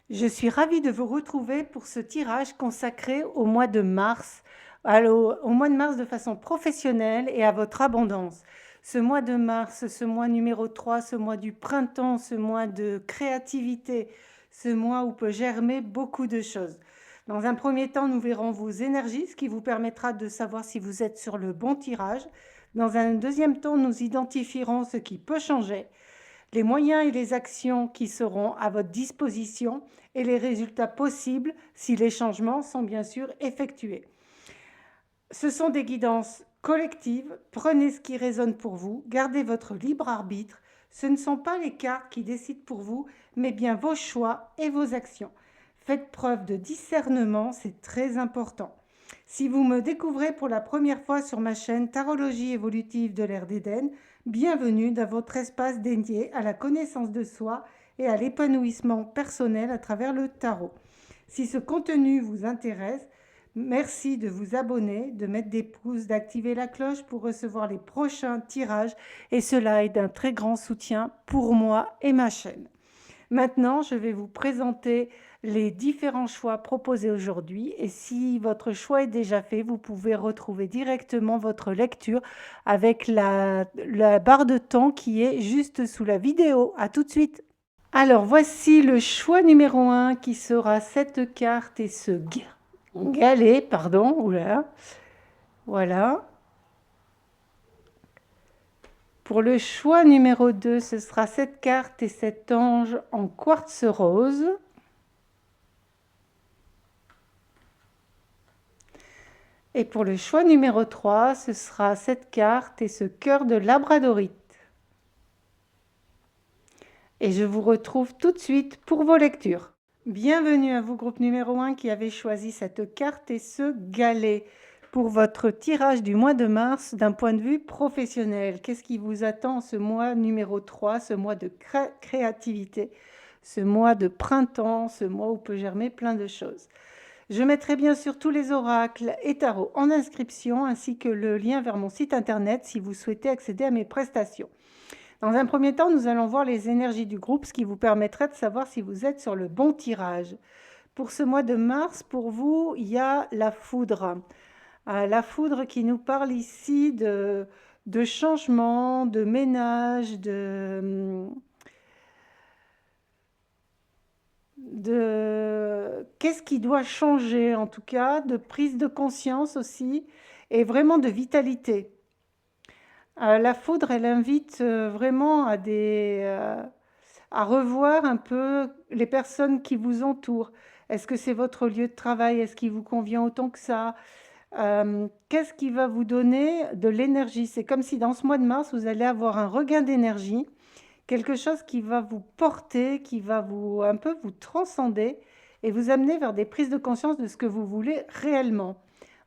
Je suis ravie de vous retrouver pour ce tirage consacré au mois de mars, au mois de mars de façon professionnelle et à votre abondance. Ce mois de mars, ce mois numéro 3, ce mois du printemps, ce mois de créativité, ce mois où peut germer beaucoup de choses. Dans un premier temps, nous verrons vos énergies, ce qui vous permettra de savoir si vous êtes sur le bon tirage. Dans un deuxième temps, nous identifierons ce qui peut changer, les moyens et les actions qui seront à votre disposition et les résultats possibles si les changements sont bien sûr effectués. Ce sont des guidances collectives, prenez ce qui résonne pour vous, gardez votre libre arbitre, ce ne sont pas les cartes qui décident pour vous, mais bien vos choix et vos actions. Faites preuve de discernement, c'est très important. Si vous me découvrez pour la première fois sur ma chaîne Tarologie évolutive de l'ère d'Éden, bienvenue dans votre espace dédié à la connaissance de soi et à l'épanouissement personnel à travers le tarot. Si ce contenu vous intéresse, merci de vous abonner, de mettre des pouces, d'activer la cloche pour recevoir les prochains tirages et cela est d'un très grand soutien pour moi et ma chaîne. Maintenant, je vais vous présenter les différents choix proposés aujourd'hui et si votre choix est déjà fait, vous pouvez retrouver directement votre lecture avec la barre de temps qui est juste sous la vidéo. À tout de suite. Alors, voici le choix numéro 1 qui sera cette carte et ce galet, pardon, oula, voilà. Pour le choix numéro 2, ce sera cette carte et cet ange en quartz rose. Et pour le choix numéro 3, ce sera cette carte et ce cœur de labradorite. Et je vous retrouve tout de suite pour vos lectures. Bienvenue à vous, groupe numéro 1 qui avez choisi cette carte et ce galet pour votre tirage du mois de mars d'un point de vue professionnel. Qu'est-ce qui vous attend ce mois numéro 3, ce mois de créativité, ce mois de printemps, ce mois où peut germer plein de choses. Je mettrai bien sûr tous les oracles et tarots en inscription ainsi que le lien vers mon site internet si vous souhaitez accéder à mes prestations. Dans un premier temps, nous allons voir les énergies du groupe, ce qui vous permettrait de savoir si vous êtes sur le bon tirage. Pour ce mois de mars, pour vous, il y a la foudre. La foudre qui nous parle ici de changement, de ménage, qu'est-ce qui doit changer en tout cas, de prise de conscience aussi, et vraiment de vitalité. La foudre, elle invite vraiment à revoir un peu les personnes qui vous entourent. Est-ce que c'est votre lieu de travail? Est-ce qu'il vous convient autant que ça? Qu'est-ce qui va vous donner de l'énergie? C'est comme si dans ce mois de mars, vous allez avoir un regain d'énergie, quelque chose qui va vous porter, qui va un peu vous transcender et vous amener vers des prises de conscience de ce que vous voulez réellement.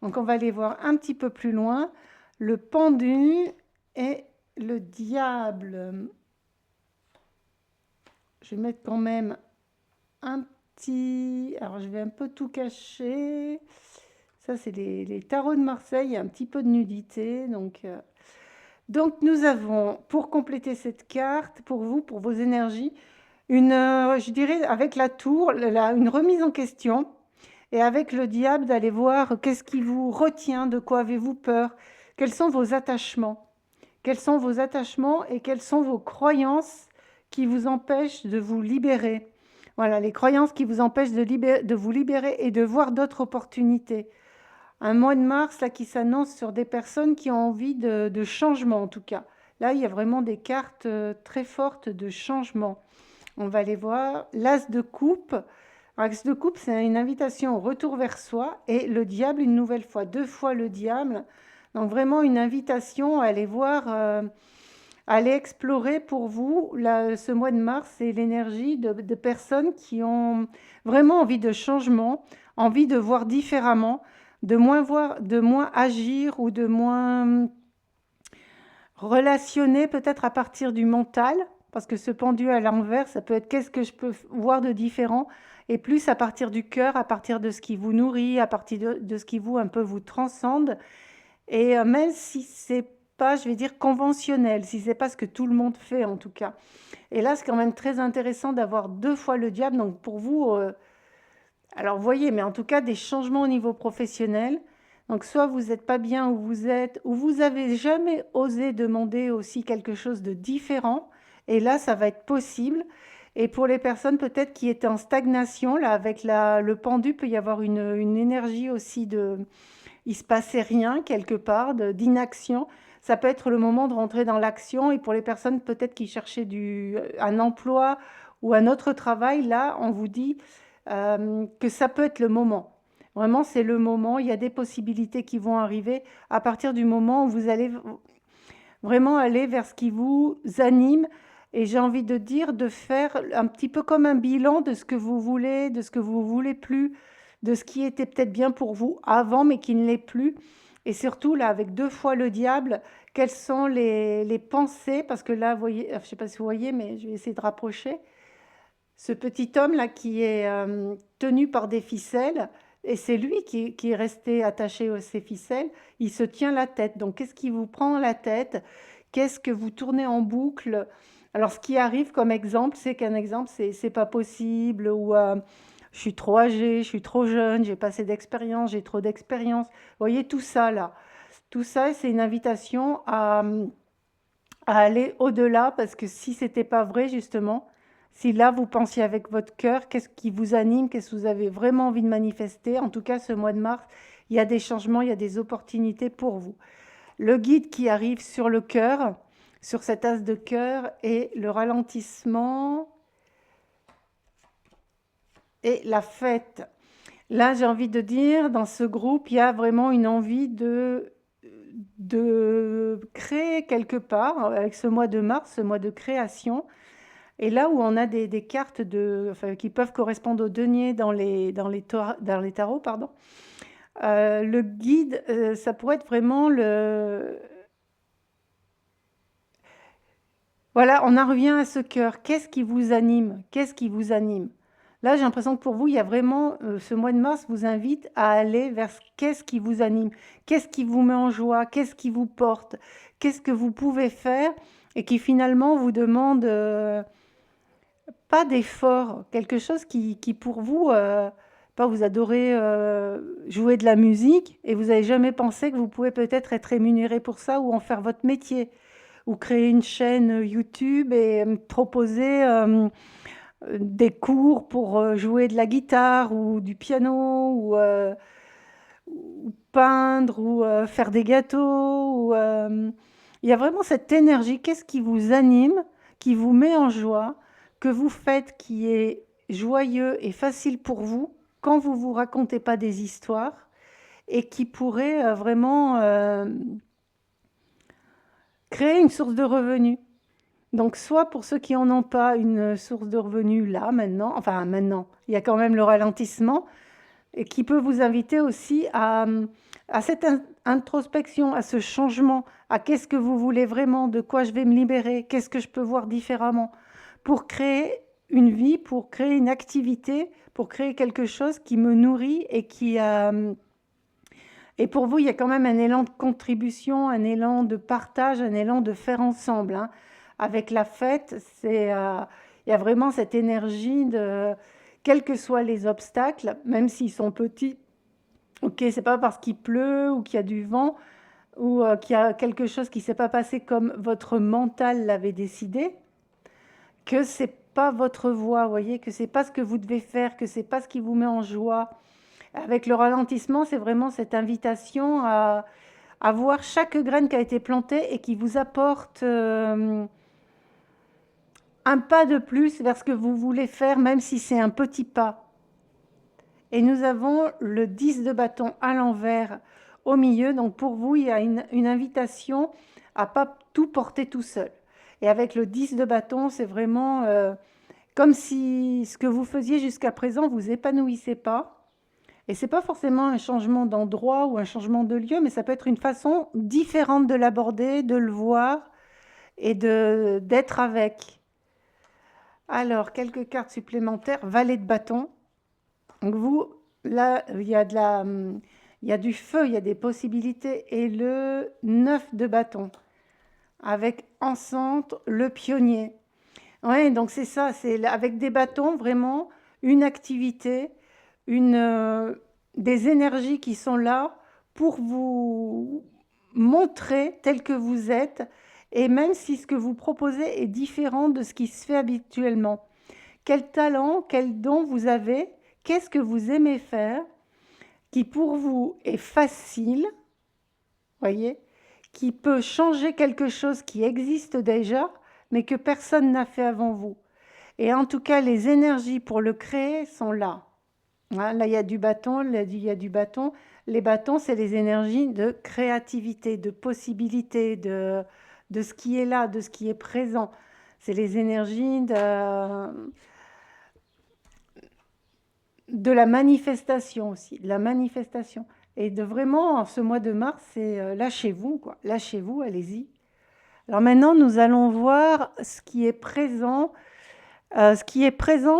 Donc on va aller voir un petit peu plus loin. Le pendu et le diable. Je vais mettre quand même un petit... Alors je vais un peu tout cacher. Ça c'est les tarots de Marseille, il y a un petit peu de nudité. Donc nous avons, pour compléter cette carte, pour vous, pour vos énergies, je dirais avec la tour, une remise en question, et avec le diable d'aller voir qu'est-ce qui vous retient, de quoi avez-vous peur, quels sont vos attachements. Quels sont vos attachements et quelles sont vos croyances qui vous empêchent de vous libérer. Voilà, les croyances qui vous empêchent de vous libérer et de voir d'autres opportunités. Un mois de mars là, qui s'annonce sur des personnes qui ont envie de changement en tout cas. Là, il y a vraiment des cartes très fortes de changement. On va les voir. L'as de coupe. L'as de coupe, c'est une invitation au retour vers soi. Et le diable, une nouvelle fois. 2 fois le diable. Donc vraiment une invitation à aller voir, à aller explorer pour vous ce mois de mars et l'énergie de personnes qui ont vraiment envie de changement, envie de voir différemment, de moins agir ou de moins relationner peut-être à partir du mental, parce que ce pendu à l'envers, ça peut être qu'est-ce que je peux voir de différent, et plus à partir du cœur, à partir de ce qui vous nourrit, à partir de ce qui vous un peu vous transcende. Et même si c'est pas, je vais dire, conventionnel, si c'est pas ce que tout le monde fait en tout cas. Et là, c'est quand même très intéressant d'avoir 2 fois le diable. Donc pour vous, alors vous voyez, mais en tout cas des changements au niveau professionnel. Donc soit vous n'êtes pas bien où vous êtes, ou vous avez jamais osé demander aussi quelque chose de différent. Et là, ça va être possible. Et pour les personnes peut-être qui étaient en stagnation, là, avec le pendu, peut y avoir une énergie aussi de, il se passait rien quelque part, d'inaction. Ça peut être le moment de rentrer dans l'action. Et pour les personnes peut-être qui cherchaient un emploi ou un autre travail, là, on vous dit que ça peut être le moment. Vraiment, c'est le moment. Il y a des possibilités qui vont arriver à partir du moment où vous allez vraiment aller vers ce qui vous anime. Et j'ai envie de dire de faire un petit peu comme un bilan de ce que vous voulez, de ce que vous voulez plus, de ce qui était peut-être bien pour vous avant, mais qui ne l'est plus. Et surtout, là, avec 2 fois le diable, quelles sont les pensées? Parce que là, vous voyez, je ne sais pas si vous voyez, mais je vais essayer de rapprocher. Ce petit homme-là qui est tenu par des ficelles, et c'est lui qui est resté attaché à ces ficelles, il se tient la tête. Donc, qu'est-ce qui vous prend la tête? Qu'est-ce que vous tournez en boucle? Alors, ce qui arrive comme exemple, c'est qu'un exemple, c'est pas possible, ou je suis trop âgée, je suis trop jeune, j'ai pas assez d'expérience, j'ai trop d'expérience. Vous voyez tout ça là. Tout ça, c'est une invitation à aller au-delà, parce que si c'était pas vrai, justement, si là vous pensiez avec votre cœur, qu'est-ce qui vous anime, qu'est-ce que vous avez vraiment envie de manifester, en tout cas ce mois de mars, il y a des changements, il y a des opportunités pour vous. Le guide qui arrive sur le cœur, sur cet as de cœur, et le ralentissement et la fête. Là, j'ai envie de dire, dans ce groupe, il y a vraiment une envie de créer quelque part, avec ce mois de mars, ce mois de création. Et là où on a des cartes enfin, qui peuvent correspondre aux deniers dans les tarots, pardon, le guide, ça pourrait être vraiment le... Voilà, on en revient à ce cœur. Qu'est-ce qui vous anime? Qu'est-ce qui vous anime? Là, j'ai l'impression que pour vous, il y a vraiment, ce mois de mars vous invite à aller vers qu'est-ce qui vous anime? Qu'est-ce qui vous met en joie? Qu'est-ce qui vous porte? Qu'est-ce que vous pouvez faire et qui finalement vous demande pas d'effort, quelque chose qui pour vous, pas vous adorez jouer de la musique et vous n'avez jamais pensé que vous pouvez peut-être être rémunéré pour ça ou en faire votre métier, ou créer une chaîne YouTube et proposer des cours pour jouer de la guitare ou du piano ou peindre ou faire des gâteaux. Il y a vraiment cette énergie. Qu'est-ce qui vous anime, qui vous met en joie, que vous faites qui est joyeux et facile pour vous quand vous vous racontez pas des histoires et qui pourrait vraiment créer une source de revenus. Donc, soit pour ceux qui n'en ont pas une source de revenus là, maintenant, enfin maintenant, il y a quand même le ralentissement, et qui peut vous inviter aussi à cette introspection, à ce changement, à qu'est-ce que vous voulez vraiment, de quoi je vais me libérer, qu'est-ce que je peux voir différemment, pour créer une vie, pour créer une activité, pour créer quelque chose qui me nourrit et qui... et pour vous, il y a quand même un élan de contribution, un élan de partage, un élan de faire ensemble, hein. Avec la fête, il y a vraiment cette énergie de, quels que soient les obstacles, même s'ils sont petits, ok, c'est pas parce qu'il pleut ou qu'il y a du vent ou qu'il y a quelque chose qui s'est pas passé comme votre mental l'avait décidé, que c'est pas votre voie, vous voyez, que c'est pas ce que vous devez faire, que c'est pas ce qui vous met en joie. Avec le ralentissement, c'est vraiment cette invitation à voir chaque graine qui a été plantée et qui vous apporte un pas de plus vers ce que vous voulez faire, même si c'est un petit pas. Et nous avons le 10 de bâton à l'envers au milieu. Donc pour vous, il y a une invitation à pas tout porter tout seul. Et avec le 10 de bâton, c'est vraiment comme si ce que vous faisiez jusqu'à présent vous épanouissait pas. Et c'est pas forcément un changement d'endroit ou un changement de lieu, mais ça peut être une façon différente de l'aborder, de le voir et d'être avec. Alors, quelques cartes supplémentaires. Valet de bâton. Donc vous, là, il y a du feu, il y a des possibilités. Et le 9 de bâton. avec en centre le pionnier. Ouais, donc c'est ça, c'est avec des bâtons, vraiment une activité, des énergies qui sont là pour vous montrer tel que vous êtes, et même si ce que vous proposez est différent de ce qui se fait habituellement. Quel talent, quel don vous avez, qu'est-ce que vous aimez faire, qui pour vous est facile, voyez, qui peut changer quelque chose qui existe déjà, mais que personne n'a fait avant vous. Et en tout cas, les énergies pour le créer sont là. Hein, là, il y a du bâton, là, il y a du bâton. Les bâtons, c'est les énergies de créativité, de possibilité, de ce qui est là, de ce qui est présent. C'est les énergies de la manifestation aussi, de la manifestation. Et de vraiment, en ce mois de mars, c'est lâchez-vous, quoi. Lâchez-vous, allez-y. Alors maintenant, nous allons voir ce qui est présent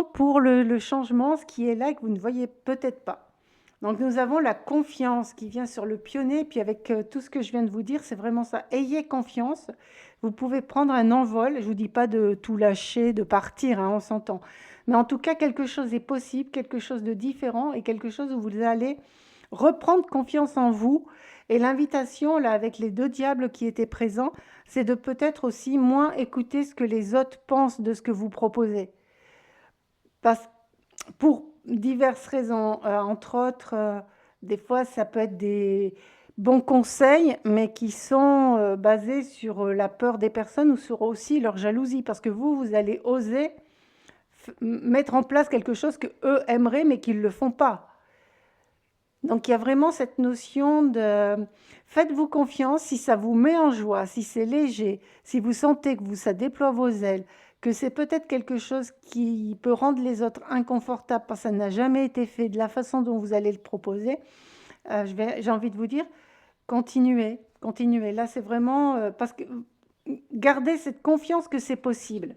pour le changement, ce qui est là et que vous ne voyez peut-être pas. Donc nous avons la confiance qui vient sur le pionnier, puis avec tout ce que je viens de vous dire, c'est vraiment ça. Ayez confiance, vous pouvez prendre un envol, je ne vous dis pas de tout lâcher, de partir, hein, on s'entend. Mais en tout cas, quelque chose est possible, quelque chose de différent et quelque chose où vous allez reprendre confiance en vous. Et l'invitation, là, avec les deux diables qui étaient présents, c'est de peut-être aussi moins écouter ce que les autres pensent de ce que vous proposez. Parce, pour diverses raisons, entre autres, des fois, ça peut être des bons conseils, mais qui sont basés sur la peur des personnes ou sur aussi leur jalousie. Parce que vous allez oser mettre en place quelque chose que eux aimeraient, mais qu'ils ne le font pas. Donc il y a vraiment cette notion de faites-vous confiance si ça vous met en joie, si c'est léger, si vous sentez que ça déploie vos ailes, que c'est peut-être quelque chose qui peut rendre les autres inconfortables parce que ça n'a jamais été fait de la façon dont vous allez le proposer. J'ai envie de vous dire, continuez, continuez. Là, c'est vraiment parce que gardez cette confiance que c'est possible.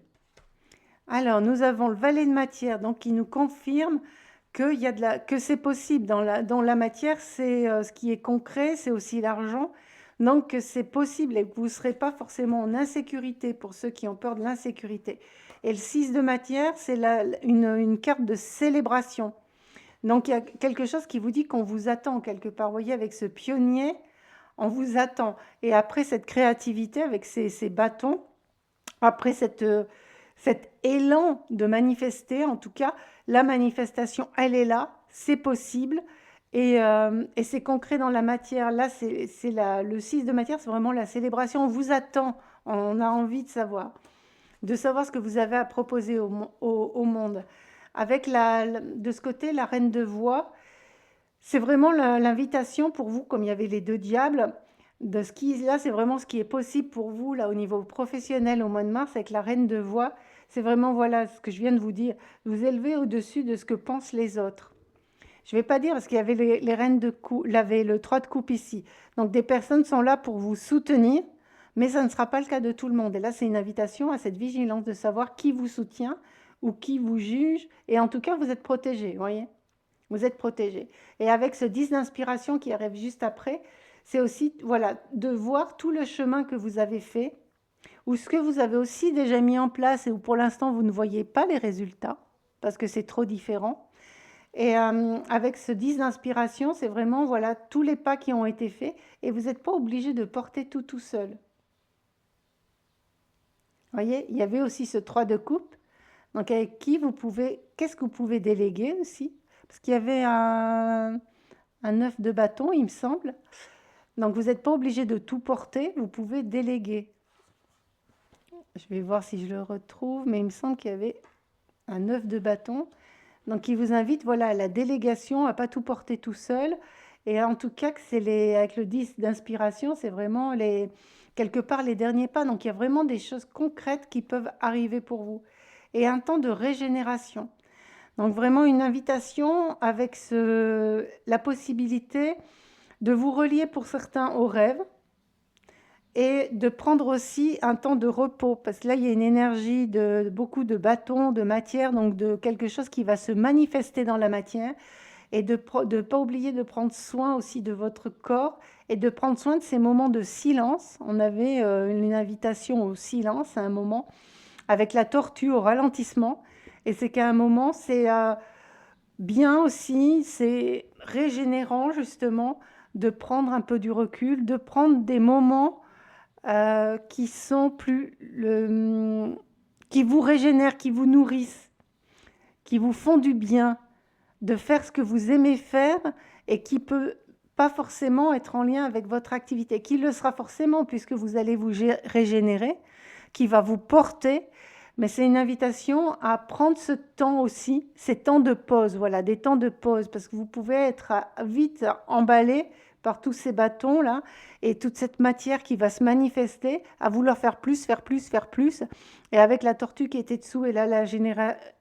Alors, nous avons le valet de matière, donc qui nous confirme que c'est possible dans la matière, c'est ce qui est concret, c'est aussi l'argent. Donc, que c'est possible et que vous ne serez pas forcément en insécurité pour ceux qui ont peur de l'insécurité. Et le 6 de matière, c'est une carte de célébration. Donc, il y a quelque chose qui vous dit qu'on vous attend quelque part. Vous voyez, avec ce pionnier, on vous attend. Et après cette créativité, avec ces bâtons, après cet élan de manifester, en tout cas, la manifestation, elle est là, c'est possible, et c'est concret dans la matière. Là, le 6 de matière, c'est vraiment la célébration. On vous attend, on a envie de savoir ce que vous avez à proposer au monde. Avec de ce côté, la reine de voix, c'est vraiment l'invitation pour vous, comme il y avait les deux diables, là, c'est vraiment ce qui est possible pour vous, là, au niveau professionnel, au mois de mars, avec la reine de voix. C'est vraiment, voilà, ce que je viens de vous dire, vous élever au-dessus de ce que pensent les autres. Je ne vais pas dire, parce qu'il y avait les reines de coupe, il y avait le 3 de coupe ici. Donc, des personnes sont là pour vous soutenir, mais ça ne sera pas le cas de tout le monde. Et là, c'est une invitation à cette vigilance de savoir qui vous soutient ou qui vous juge. Et en tout cas, vous êtes protégé, vous voyez. Vous êtes protégé. Et avec ce 10 d'inspiration qui arrive juste après, c'est aussi, voilà, de voir tout le chemin que vous avez fait, ou ce que vous avez aussi déjà mis en place et où pour l'instant vous ne voyez pas les résultats, parce que c'est trop différent. Et avec ce 10 d'inspiration, c'est vraiment, voilà, tous les pas qui ont été faits, et vous n'êtes pas obligé de porter tout seul. Vous voyez, il y avait aussi ce 3 de coupe, donc avec qui qu'est-ce que vous pouvez déléguer aussi, parce qu'il y avait un 9 de bâton, il me semble. Donc, vous n'êtes pas obligé de tout porter, vous pouvez déléguer. Je vais voir si je le retrouve, mais il me semble qu'il y avait un 9 de bâton. Donc, il vous invite, voilà, à la délégation, à ne pas tout porter tout seul. Et en tout cas, avec le 10 d'inspiration, c'est vraiment quelque part les derniers pas. Donc, il y a vraiment des choses concrètes qui peuvent arriver pour vous. Et un temps de régénération. Donc, vraiment une invitation avec la possibilité de vous relier pour certains au rêve et de prendre aussi un temps de repos, parce que là, il y a une énergie de beaucoup de bâtons, de matière, donc de quelque chose qui va se manifester dans la matière. et de pas oublier de prendre soin aussi de votre corps et de prendre soin de ces moments de silence. On avait une invitation au silence à un moment avec la tortue au ralentissement. Et c'est qu'à un moment, c'est bien aussi, c'est régénérant justement de prendre un peu du recul, de prendre des moments qui sont qui vous régénèrent, qui vous nourrissent, qui vous font du bien, de faire ce que vous aimez faire et qui peut pas forcément être en lien avec votre activité, qui le sera forcément puisque vous allez vous régénérer, qui va vous porter, mais c'est une invitation à prendre ce temps aussi, ces temps de pause, voilà, des temps de pause, parce que vous pouvez être vite emballé par tous ces bâtons là et toute cette matière qui va se manifester à vouloir faire plus, faire plus, faire plus. Et avec la tortue qui était dessous et là la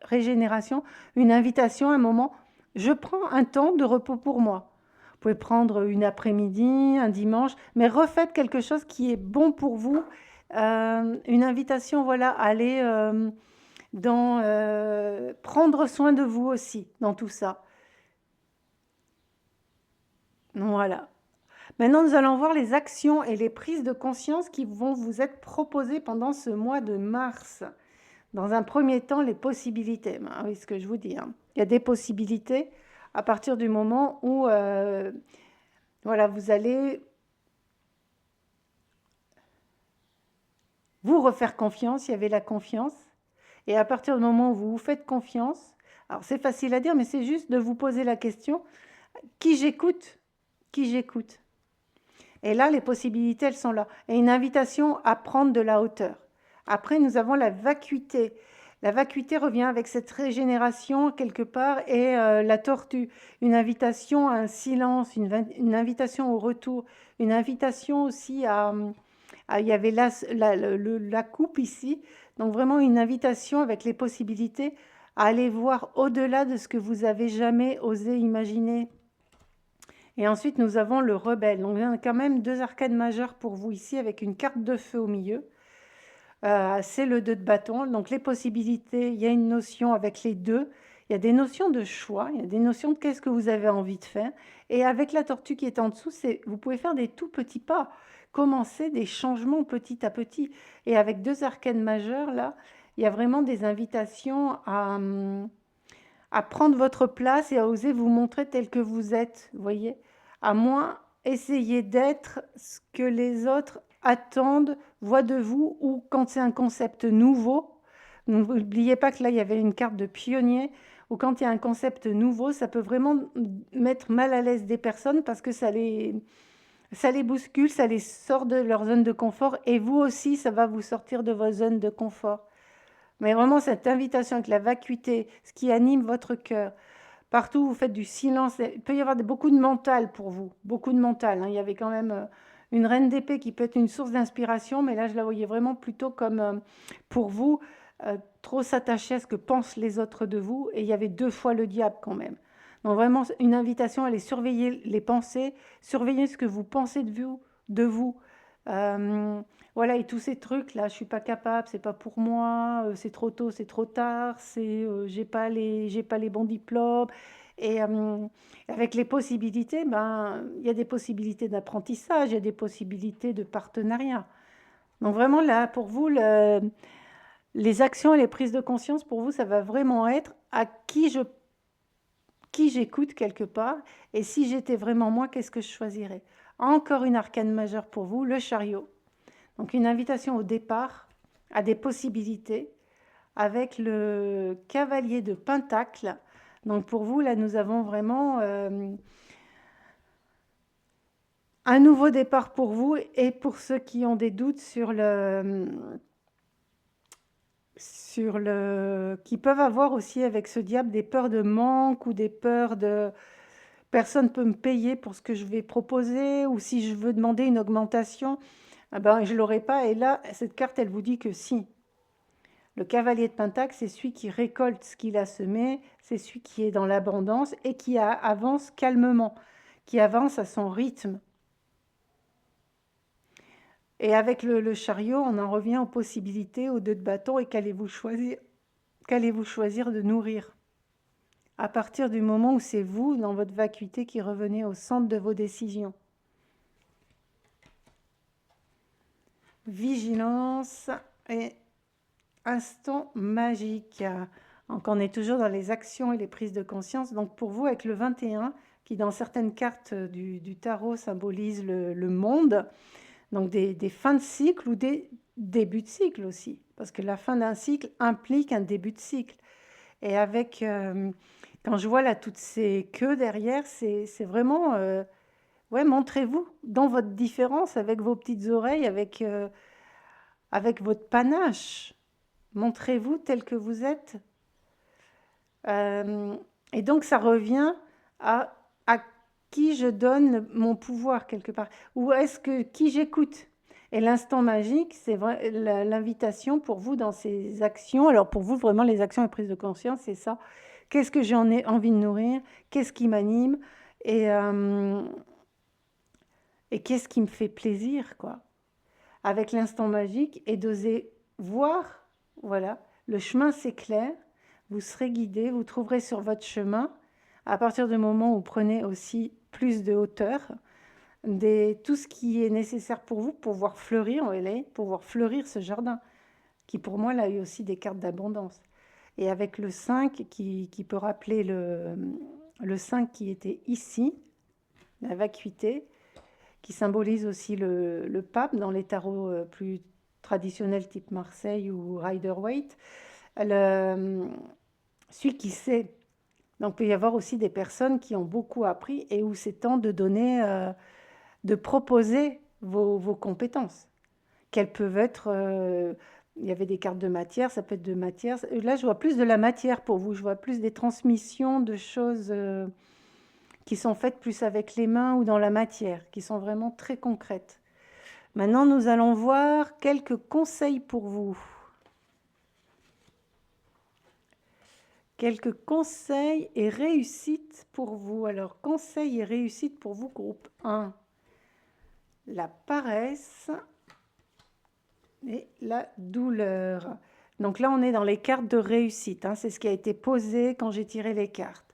régénération, une invitation, un moment, je prends un temps de repos pour moi. Vous pouvez prendre une après-midi, un dimanche, mais refaites quelque chose qui est bon pour vous. Une invitation, voilà, à aller prendre soin de vous aussi dans tout ça. Voilà. Maintenant, nous allons voir les actions et les prises de conscience qui vont vous être proposées pendant ce mois de mars. Dans un premier temps, les possibilités. Ben oui, ce que je vous dis, hein. Il y a des possibilités à partir du moment où voilà, vous allez vous refaire confiance. Il y avait la confiance. Et à partir du moment où vous vous faites confiance, alors c'est facile à dire, mais c'est juste de vous poser la question, qui j'écoute? Qui j'écoute? Et là, les possibilités, elles sont là. Et une invitation à prendre de la hauteur. Après, nous avons la vacuité. La vacuité revient avec cette régénération quelque part et la tortue. Une invitation à un silence, une invitation au retour, une invitation aussi il y avait la coupe ici. Donc vraiment une invitation avec les possibilités à aller voir au-delà de ce que vous avez jamais osé imaginer. Et ensuite, nous avons le rebelle. Donc, il y a quand même deux arcades majeures pour vous ici avec une carte de feu au milieu. C'est le 2 de bâton. Donc, les possibilités, il y a une notion avec les deux. Il y a des notions de choix, il y a des notions de qu'est-ce que vous avez envie de faire. Et avec la tortue qui est en dessous, vous pouvez faire des tout petits pas, commencer des changements petit à petit. Et avec deux arcades majeures, là, il y a vraiment des invitations à prendre votre place et à oser vous montrer tel que vous êtes, vous voyez, à moins essayer d'être ce que les autres attendent, voient de vous, ou quand c'est un concept nouveau. N'oubliez pas que là, il y avait une carte de pionnier, ou quand il y a un concept nouveau, ça peut vraiment mettre mal à l'aise des personnes parce que ça les bouscule, ça les sort de leur zone de confort, et vous aussi, ça va vous sortir de vos zones de confort. Mais vraiment, cette invitation avec la vacuité, ce qui anime votre cœur, partout où vous faites du silence, il peut y avoir beaucoup de mental pour vous, beaucoup de mental, hein. Il y avait quand même une reine d'épée qui peut être une source d'inspiration, mais là, je la voyais vraiment plutôt comme pour vous, trop s'attacher à ce que pensent les autres de vous, et il y avait deux fois le diable quand même. Donc vraiment, une invitation à aller surveiller les pensées, surveiller ce que vous pensez de vous. Euh, voilà, et tous ces trucs-là, je suis pas capable, c'est pas pour moi, c'est trop tôt, c'est trop tard, j'ai pas les bons diplômes. Et avec les possibilités, ben, il y a des possibilités d'apprentissage, il y a des possibilités de partenariat. Donc vraiment, là, pour vous, les actions et les prises de conscience, pour vous, ça va vraiment être à qui j'écoute quelque part, et si j'étais vraiment moi, qu'est-ce que je choisirais? Encore une arcane majeure pour vous, le chariot. Donc une invitation au départ à des possibilités avec le cavalier de Pentacle. Donc pour vous, là, nous avons vraiment un nouveau départ pour vous et pour ceux qui ont des doutes qui peuvent avoir aussi avec ce diable des peurs de manque ou des peurs de personne ne peut me payer pour ce que je vais proposer, ou si je veux demander une augmentation, ah ben, je ne l'aurai pas. Et là, cette carte, elle vous dit que si. Le cavalier de Pentacle, c'est celui qui récolte ce qu'il a semé, c'est celui qui est dans l'abondance et qui avance calmement, qui avance à son rythme. Et avec le chariot, on en revient aux possibilités, aux deux de bâton, et qu'allez-vous choisir de nourrir? à partir du moment où c'est vous, dans votre vacuité, qui revenez au centre de vos décisions. Vigilance et instant magique. Donc on est toujours dans les actions et les prises de conscience. Donc pour vous, avec le 21, qui dans certaines cartes du tarot symbolise le monde, donc des fins de cycle ou des débuts de cycle aussi. Parce que la fin d'un cycle implique un début de cycle. Et avec, quand je vois là toutes ces queues derrière, c'est vraiment, ouais, montrez-vous dans votre différence, avec vos petites oreilles, avec votre panache. Montrez-vous tel que vous êtes. Euh, et donc ça revient à qui je donne mon pouvoir quelque part. Ou est-ce que qui j'écoute? Et l'instant magique, c'est l'invitation pour vous dans ces actions. Alors pour vous, vraiment, les actions et prises de conscience, c'est ça. Qu'est-ce que j'en ai envie de nourrir? Qu'est-ce qui m'anime? Et, euh, et qu'est-ce qui me fait plaisir, quoi? Avec l'instant magique et d'oser voir, voilà, le chemin s'éclaire, vous serez guidé, vous trouverez sur votre chemin, à partir du moment où vous prenez aussi plus de hauteur, tout ce qui est nécessaire pour vous pour voir fleurir, pour voir fleurir ce jardin, qui pour moi là a eu aussi des cartes d'abondance. Et avec le 5 qui peut rappeler le 5 qui était ici, la vacuité, qui symbolise aussi le pape dans les tarots plus traditionnels type Marseille ou Rider-Waite, celui qui sait. Donc il peut y avoir aussi des personnes qui ont beaucoup appris et où c'est temps de donner, de proposer vos compétences. Qu'elles peuvent être, il y avait des cartes de matière, ça peut être de matière. Là, je vois plus de la matière pour vous, je vois plus des transmissions de choses qui sont faites plus avec les mains ou dans la matière, qui sont vraiment très concrètes. Maintenant, nous allons voir quelques conseils pour vous. Quelques conseils et réussites pour vous. Alors, conseils et réussites pour vous, groupe 1. La paresse et la douleur. Donc là, on est dans les cartes de réussite. Hein. C'est ce qui a été posé quand j'ai tiré les cartes.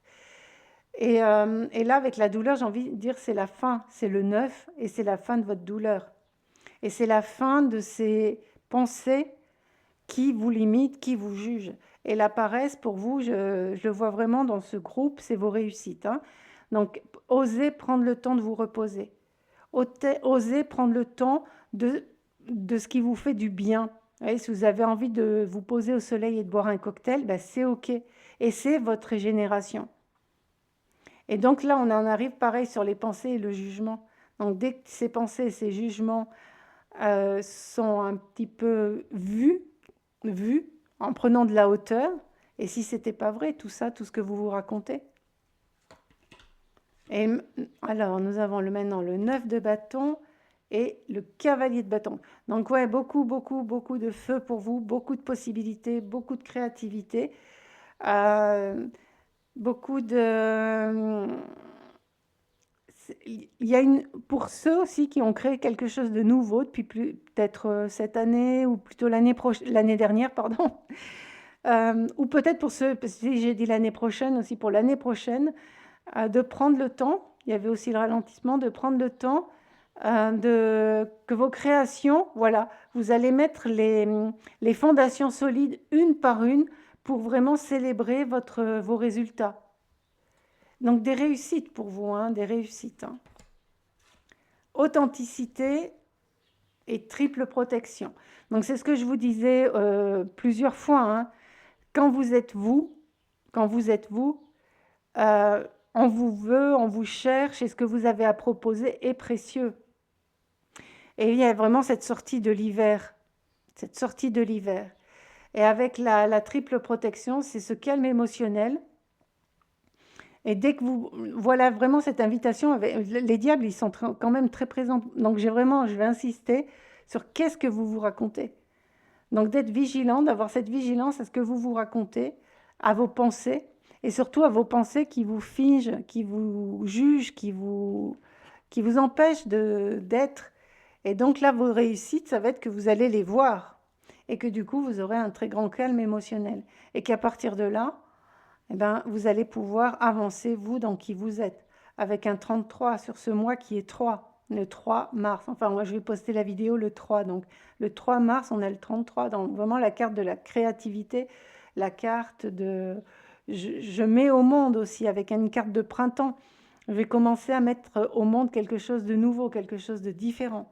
Et là, avec la douleur, j'ai envie de dire c'est la fin. C'est le 9 et c'est la fin de votre douleur. Et c'est la fin de ces pensées qui vous limitent, qui vous jugent. Et la paresse, pour vous, je le vois vraiment dans ce groupe, c'est vos réussites. Hein. Donc, osez prendre le temps de vous reposer. Osez prendre le temps de ce qui vous fait du bien. Et si vous avez envie de vous poser au soleil et de boire un cocktail, ben c'est OK. Et c'est votre régénération. Et donc là, on en arrive pareil sur les pensées et le jugement. Donc dès que ces pensées et ces jugements sont un petit peu vus, en prenant de la hauteur, et si c'était pas vrai, tout ça, tout ce que vous vous racontez. Et alors, nous avons maintenant le 9 de bâton et le cavalier de bâton. Donc ouais, beaucoup, beaucoup, beaucoup de feu pour vous, beaucoup de possibilités, beaucoup de créativité, beaucoup de... Il y a pour ceux aussi qui ont créé quelque chose de nouveau depuis peut-être cette année ou plutôt l'année dernière, pardon, ou peut-être pour ceux, parce que j'ai dit l'année prochaine aussi, pour l'année prochaine, de prendre le temps, il y avait aussi le ralentissement, de prendre le temps que vos créations, voilà, vous allez mettre les fondations solides une par une pour vraiment célébrer vos résultats. Donc des réussites pour vous, hein, des réussites. Hein. Authenticité et triple protection. Donc c'est ce que je vous disais plusieurs fois. Hein. Quand vous êtes vous, on vous veut, on vous cherche, et ce que vous avez à proposer est précieux. Et il y a vraiment cette sortie de l'hiver. Et avec la triple protection, c'est ce calme émotionnel. Et dès que vous... Voilà vraiment cette invitation. Les diables, ils sont quand même très présents. Donc je vais insister sur qu'est-ce que vous vous racontez. Donc d'être vigilant, d'avoir cette vigilance à ce que vous vous racontez, à vos pensées, et surtout à vos pensées qui vous figent, qui vous jugent, qui vous empêchent d'être. Et donc là, vos réussites, ça va être que vous allez les voir. Et que du coup, vous aurez un très grand calme émotionnel. Et qu'à partir de là, eh ben, vous allez pouvoir avancer, vous, dans qui vous êtes, avec un 33 sur ce mois qui est 3, le 3 mars. Enfin, moi, je vais poster la vidéo le 3. Donc, le 3 mars, on a le 33. Donc, vraiment la carte de la créativité, la carte de... Je mets au monde aussi avec une carte de printemps. Je vais commencer à mettre au monde quelque chose de nouveau, quelque chose de différent.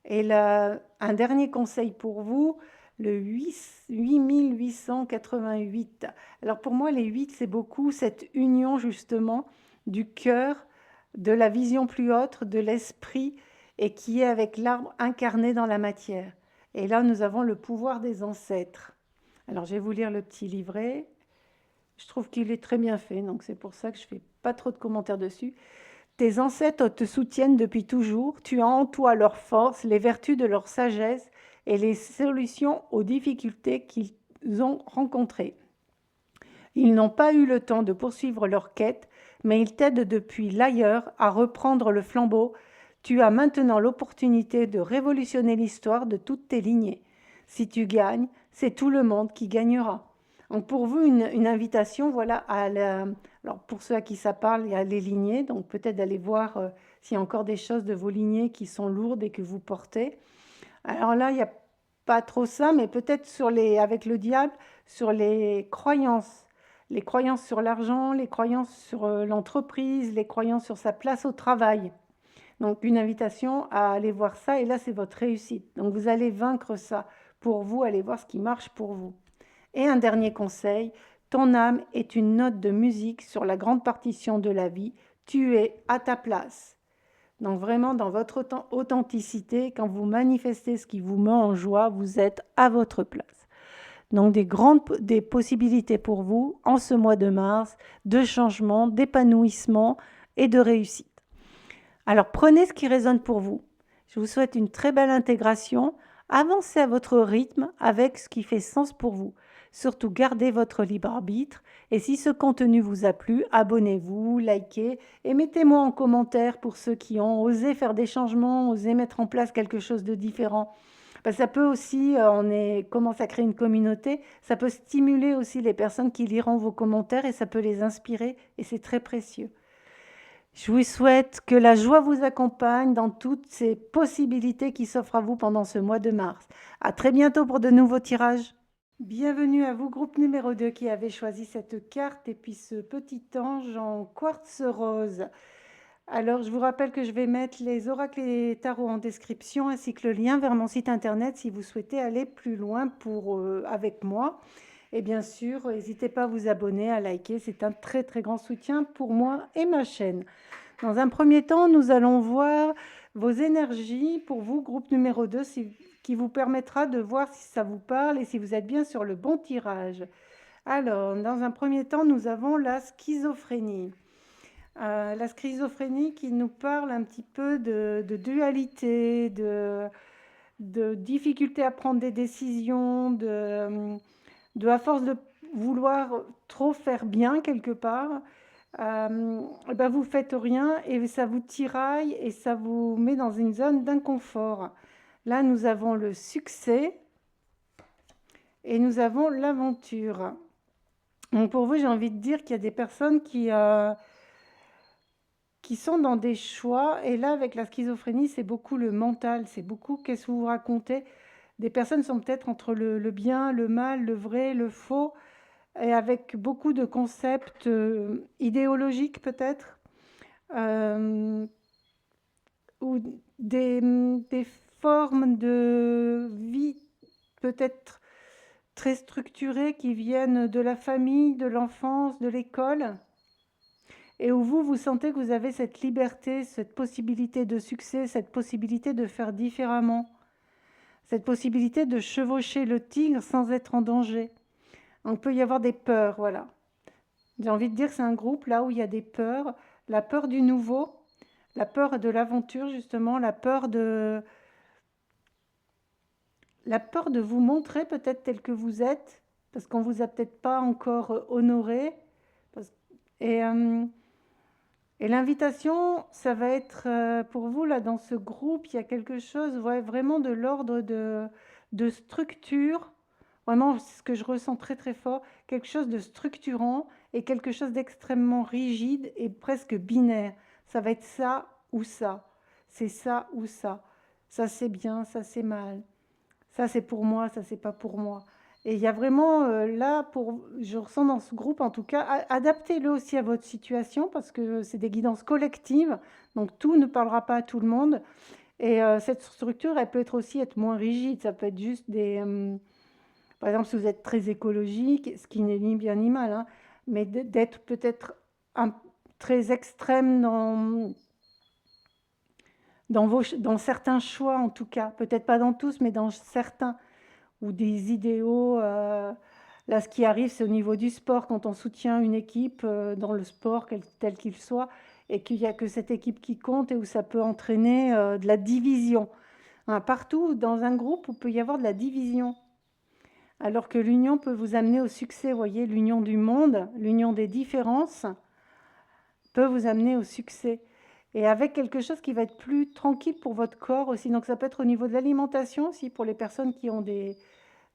Et là, un dernier conseil pour vous, le 8888. Alors pour moi, les 8, c'est beaucoup cette union justement du cœur, de la vision plus haute, de l'esprit, et qui est avec l'arbre incarné dans la matière. Et là, nous avons le pouvoir des ancêtres. Alors je vais vous lire le petit livret. Je trouve qu'il est très bien fait, donc c'est pour ça que je ne fais pas trop de commentaires dessus. Tes ancêtres te soutiennent depuis toujours, tu as en toi leur force, les vertus de leur sagesse et les solutions aux difficultés qu'ils ont rencontrées. Ils n'ont pas eu le temps de poursuivre leur quête, mais ils t'aident depuis l'ailleurs à reprendre le flambeau. Tu as maintenant l'opportunité de révolutionner l'histoire de toutes tes lignées. Si tu gagnes, c'est tout le monde qui gagnera. Donc pour vous, une invitation, voilà, alors pour ceux à qui ça parle, il y a les lignées, donc peut-être d'aller voir s'il y a encore des choses de vos lignées qui sont lourdes et que vous portez. Alors là, il n'y a pas trop ça, mais peut-être avec le diable, sur les croyances sur l'argent, les croyances sur l'entreprise, les croyances sur sa place au travail. Donc une invitation à aller voir ça, et là c'est votre réussite. Donc vous allez vaincre ça pour vous, allez voir ce qui marche pour vous. Et un dernier conseil, ton âme est une note de musique sur la grande partition de la vie, tu es à ta place. Donc vraiment dans votre authenticité, quand vous manifestez ce qui vous met en joie, vous êtes à votre place. Donc des possibilités pour vous en ce mois de mars, de changement, d'épanouissement et de réussite. Alors prenez ce qui résonne pour vous. Je vous souhaite une très belle intégration. Avancez à votre rythme avec ce qui fait sens pour vous. Surtout gardez votre libre arbitre. Et si ce contenu vous a plu, abonnez-vous, likez et mettez-moi en commentaire pour ceux qui ont osé faire des changements, osé mettre en place quelque chose de différent. Parce que ça peut aussi, commence à créer une communauté, ça peut stimuler aussi les personnes qui liront vos commentaires et ça peut les inspirer et c'est très précieux. Je vous souhaite que la joie vous accompagne dans toutes ces possibilités qui s'offrent à vous pendant ce mois de mars. À très bientôt pour de nouveaux tirages. Bienvenue à vous, groupe numéro 2 qui avez choisi cette carte et puis ce petit ange en quartz rose. Alors, je vous rappelle que je vais mettre les oracles et les tarots en description ainsi que le lien vers mon site internet si vous souhaitez aller plus loin avec moi. Et bien sûr, n'hésitez pas à vous abonner, à liker, c'est un très très grand soutien pour moi et ma chaîne. Dans un premier temps, nous allons voir vos énergies pour vous, groupe numéro 2, qui vous permettra de voir si ça vous parle et si vous êtes bien sur le bon tirage. Alors, dans un premier temps, nous avons la schizophrénie. La schizophrénie qui nous parle un petit peu de dualité, de difficulté à prendre des décisions, à force de vouloir trop faire bien quelque part, ben vous faites rien et ça vous tiraille et ça vous met dans une zone d'inconfort. Là, nous avons le succès et nous avons l'aventure. Donc pour vous, j'ai envie de dire qu'il y a des personnes qui sont dans des choix. Et là, avec la schizophrénie, c'est beaucoup le mental, c'est beaucoup qu'est-ce que vous racontez. Des personnes sont peut-être entre le bien, le mal, le vrai, le faux, et avec beaucoup de concepts idéologiques peut-être, ou des formes de vie peut-être très structurées qui viennent de la famille, de l'enfance, de l'école, et où vous sentez que vous avez cette liberté, cette possibilité de succès, cette possibilité de faire différemment, cette possibilité de chevaucher le tigre sans être en danger. On peut y avoir des peurs, voilà. J'ai envie de dire que c'est un groupe là où il y a des peurs, la peur du nouveau, la peur de l'aventure justement, la peur de vous montrer peut-être tel que vous êtes, parce qu'on vous a peut-être pas encore honoré. Et, et l'invitation, ça va être pour vous là dans ce groupe, il y a quelque chose vraiment de l'ordre de structure. Vraiment, c'est ce que je ressens très très fort, quelque chose de structurant et quelque chose d'extrêmement rigide et presque binaire. Ça va être ça ou ça. C'est ça ou ça. Ça c'est bien, ça c'est mal. Ça c'est pour moi, ça c'est pas pour moi. Et il y a vraiment là, je ressens dans ce groupe en tout cas, adaptez-le aussi à votre situation parce que c'est des guidances collectives, donc tout ne parlera pas à tout le monde. Et cette structure, elle peut être aussi être moins rigide. Ça peut être juste par exemple, si vous êtes très écologique, ce qui n'est ni bien ni mal, hein, mais d'être peut-être très extrême dans certains choix en tout cas. Peut-être pas dans tous, mais dans certains. Ou des idéaux. Là, ce qui arrive, c'est au niveau du sport, quand on soutient une équipe dans le sport, tel qu'il soit, et qu'il n'y a que cette équipe qui compte et où ça peut entraîner de la division. Hein, partout dans un groupe, il peut y avoir de la division. Alors que l'union peut vous amener au succès, vous voyez, l'union du monde, l'union des différences peut vous amener au succès. Et avec quelque chose qui va être plus tranquille pour votre corps aussi. Donc ça peut être au niveau de l'alimentation aussi, pour les personnes qui ont des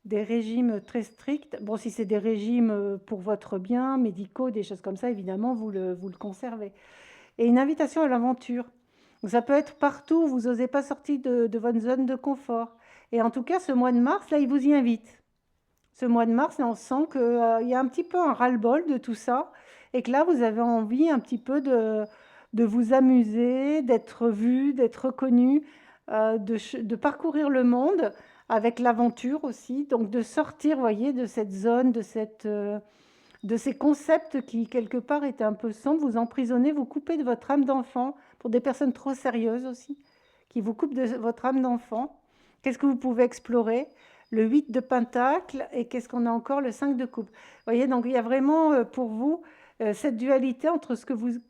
régimes très stricts. Bon, si c'est des régimes pour votre bien, médicaux, des choses comme ça, évidemment, vous le conservez. Et une invitation à l'aventure. Donc, ça peut être partout, vous n'osez pas sortir de votre zone de confort. Et en tout cas, ce mois de mars, là, il vous y invite. Ce mois de mars, là, on sent qu'il y a un petit peu un ras-le-bol de tout ça. Et que là, vous avez envie un petit peu de vous amuser, d'être vu, d'être reconnu, de parcourir le monde avec l'aventure aussi. Donc de sortir, vous voyez, de cette zone, de ces concepts qui, quelque part, étaient un peu sombres. Vous emprisonnez, vous coupez de votre âme d'enfant, pour des personnes trop sérieuses aussi, qui vous coupent de votre âme d'enfant. Qu'est-ce que vous pouvez explorer? Le 8 de Pentacle, et qu'est-ce qu'on a encore? Le 5 de Coupe. Vous voyez, donc il y a vraiment pour vous cette dualité entre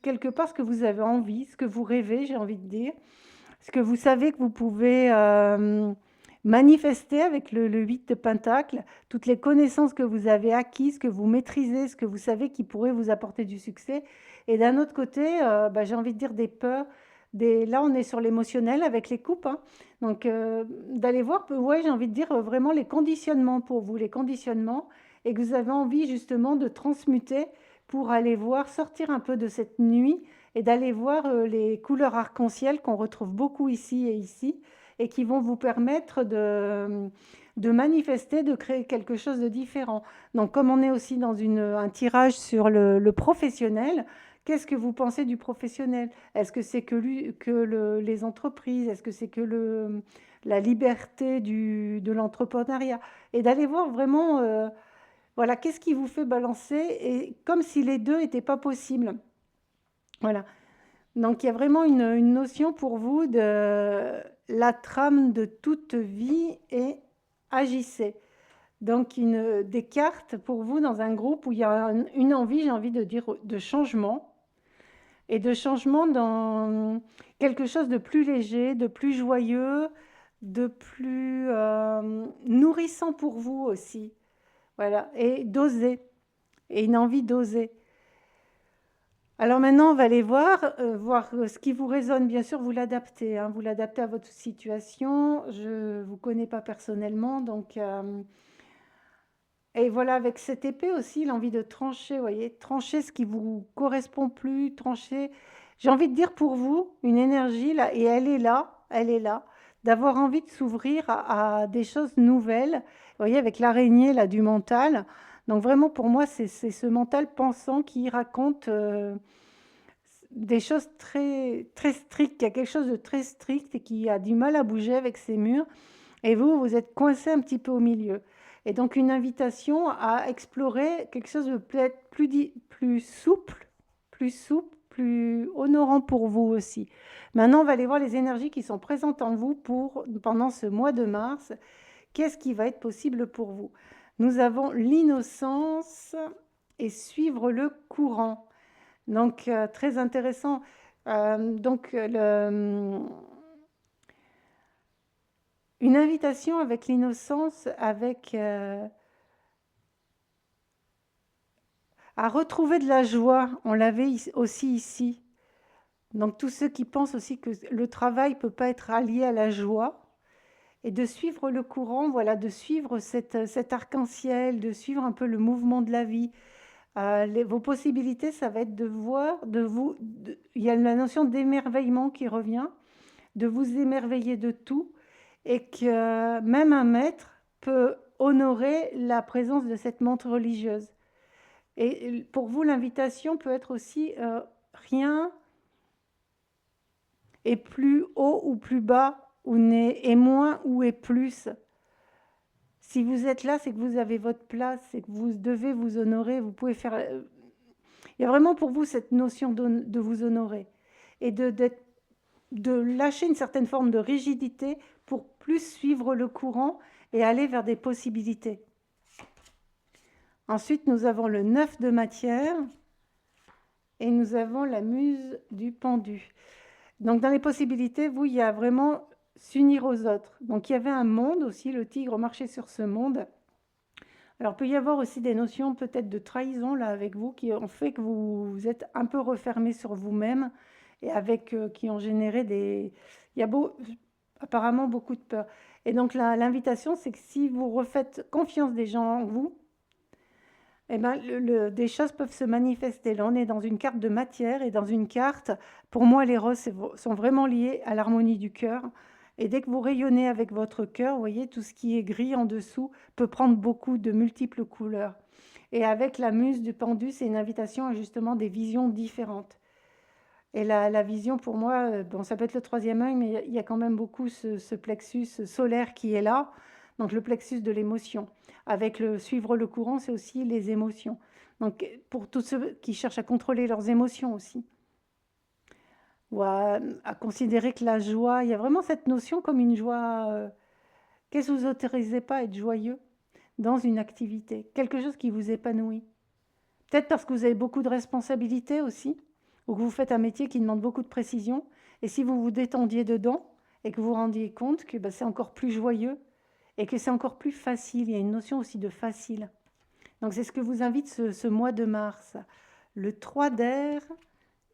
quelque part, ce que vous avez envie, ce que vous rêvez, j'ai envie de dire, ce que vous savez que vous pouvez manifester avec le 8 de Pentacle, toutes les connaissances que vous avez acquises, que vous maîtrisez, ce que vous savez qui pourrait vous apporter du succès. Et d'un autre côté, j'ai envie de dire des peurs. Là, on est sur l'émotionnel avec les coupes. Hein. Donc, d'aller voir, ouais, j'ai envie de dire vraiment les conditionnements pour vous, les conditionnements, et que vous avez envie justement de transmuter pour aller voir, sortir un peu de cette nuit et d'aller voir les couleurs arc-en-ciel qu'on retrouve beaucoup ici, et qui vont vous permettre de manifester, de créer quelque chose de différent. Donc, comme on est aussi dans un tirage sur le professionnel, qu'est-ce que vous pensez du professionnel? Est-ce que c'est les entreprises? Est-ce que c'est que la liberté de l'entrepreneuriat? Et d'aller voir vraiment, voilà, qu'est-ce qui vous fait balancer? Et comme si les deux n'étaient pas possibles. Voilà. Donc il y a vraiment une notion pour vous de la trame de toute vie et agissez. Donc des cartes pour vous dans un groupe où il y a une envie, j'ai envie de dire, de changement. Et de changement dans quelque chose de plus léger, de plus joyeux, de plus nourrissant pour vous aussi. Voilà. Et d'oser. Et une envie d'oser. Alors maintenant, on va aller voir ce qui vous résonne. Bien sûr, vous l'adaptez, hein, vous l'adaptez à votre situation. Je ne vous connais pas personnellement, donc... et voilà, avec cette épée aussi, l'envie de trancher, vous voyez, trancher ce qui vous correspond plus, trancher. J'ai envie de dire pour vous, une énergie là, et elle est là, d'avoir envie de s'ouvrir à des choses nouvelles. Vous voyez, avec l'araignée là du mental. Donc vraiment, pour moi, c'est ce mental pensant qui raconte des choses très, très strictes. Il y a quelque chose de très strict et qui a du mal à bouger avec ses murs. Et vous êtes coincé un petit peu au milieu. Et donc une invitation à explorer quelque chose de peut-être plus souple, plus honorant pour vous aussi. Maintenant, on va aller voir les énergies qui sont présentes en vous pendant ce mois de mars. Qu'est-ce qui va être possible pour vous? Nous avons l'innocence et suivre le courant. Donc, très intéressant. Une invitation avec l'innocence, à retrouver de la joie. On l'avait aussi ici. Donc tous ceux qui pensent aussi que le travail ne peut pas être allié à la joie, et de suivre le courant, voilà, de suivre cet arc-en-ciel, de suivre un peu le mouvement de la vie, Vos possibilités, ça va être de voir, il y a la notion d'émerveillement qui revient, de vous émerveiller de tout, et que même un maître peut honorer la présence de cette montre religieuse. Et pour vous, l'invitation peut être aussi rien est plus haut ou plus bas, ou est moins ou est plus. Si vous êtes là, c'est que vous avez votre place, c'est que vous devez vous honorer. Vous pouvez faire. Il y a vraiment pour vous cette notion de vous honorer et de lâcher une certaine forme de rigidité pour plus suivre le courant et aller vers des possibilités. Ensuite, nous avons le 9 de matière et nous avons la muse du pendu. Donc, dans les possibilités, vous, il y a vraiment s'unir aux autres. Donc, il y avait un monde aussi, le tigre marchait sur ce monde. Alors, il peut y avoir aussi des notions peut-être de trahison là avec vous qui ont fait que vous êtes un peu refermé sur vous-même et avec qui ont généré des. Il y a apparemment beaucoup de peur. Et donc, l'invitation, c'est que si vous refaites confiance des gens en vous, eh ben, des choses peuvent se manifester. Là, on est dans une carte de matière et dans une carte, pour moi, les roses sont vraiment liées à l'harmonie du cœur. Et dès que vous rayonnez avec votre cœur, vous voyez, tout ce qui est gris en dessous peut prendre beaucoup de multiples couleurs. Et avec la muse du pendu, c'est une invitation à justement des visions différentes. Et la vision, pour moi, bon, ça peut être le troisième œil, mais il y a quand même beaucoup ce plexus solaire qui est là, donc le plexus de l'émotion. Avec le suivre le courant, c'est aussi les émotions. Donc pour tous ceux qui cherchent à contrôler leurs émotions aussi, ou à considérer que la joie, il y a vraiment cette notion comme une joie. Qu'est-ce que vous autorisez pas à être joyeux dans une activité, quelque chose qui vous épanouit. Peut-être parce que vous avez beaucoup de responsabilités aussi, ou que vous faites un métier qui demande beaucoup de précision. Et si vous vous détendiez dedans et que vous vous rendiez compte que ben, c'est encore plus joyeux et que c'est encore plus facile, il y a une notion aussi de facile. Donc c'est ce que vous invite ce mois de mars. Le 3 d'air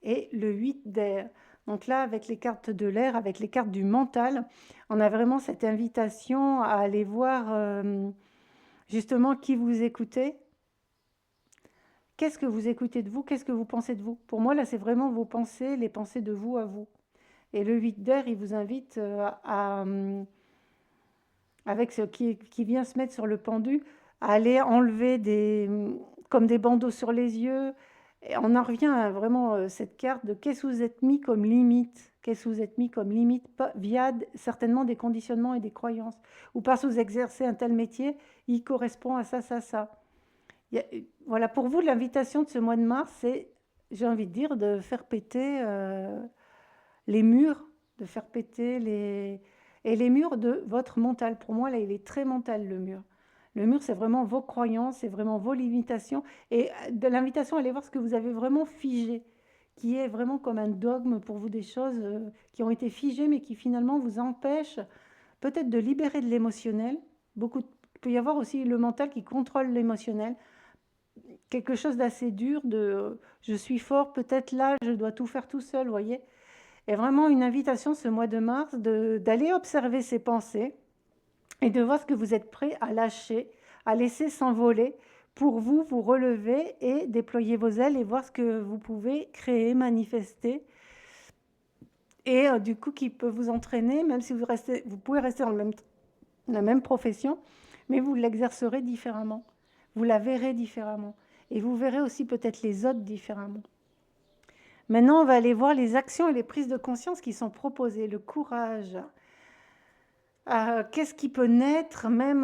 et le 8 d'air. Donc là, avec les cartes de l'air, avec les cartes du mental, on a vraiment cette invitation à aller voir justement qui vous écoutez. Qu'est-ce que vous écoutez de vous? Qu'est-ce que vous pensez de vous? Pour moi, là, c'est vraiment vos pensées, les pensées de vous à vous. Et le 8 d'air, il vous invite avec ce qui vient se mettre sur le pendu, à aller enlever comme des bandeaux sur les yeux. Et on en revient à vraiment cette carte de qu'est-ce que vous êtes mis comme limite. Qu'est-ce que vous êtes mis comme limite via certainement des conditionnements et des croyances. Ou parce que vous exercez un tel métier, il correspond à ça, ça, ça. Voilà, pour vous, l'invitation de ce mois de mars, c'est, j'ai envie de dire, de faire péter les murs, de faire péter et les murs de votre mental. Pour moi, là, il est très mental, le mur. Le mur, c'est vraiment vos croyances, c'est vraiment vos limitations. Et de l'invitation, allez voir ce que vous avez vraiment figé, qui est vraiment comme un dogme pour vous, des choses qui ont été figées, mais qui finalement vous empêchent peut-être de libérer de l'émotionnel. Il peut y avoir aussi le mental qui contrôle l'émotionnel. Quelque chose d'assez dur, je suis fort, peut-être là, je dois tout faire tout seul, vous voyez. Et vraiment une invitation ce mois de mars d'aller observer ces pensées et de voir ce que vous êtes prêt à lâcher, à laisser s'envoler pour vous, vous relever et déployer vos ailes et voir ce que vous pouvez créer, manifester. Et du coup, qui peut vous entraîner, même si vous pouvez rester dans la même profession, mais vous l'exercerez différemment. Vous la verrez différemment. Et vous verrez aussi peut-être les autres différemment. Maintenant, on va aller voir les actions et les prises de conscience qui sont proposées, le courage. Qu'est-ce qui peut naître même,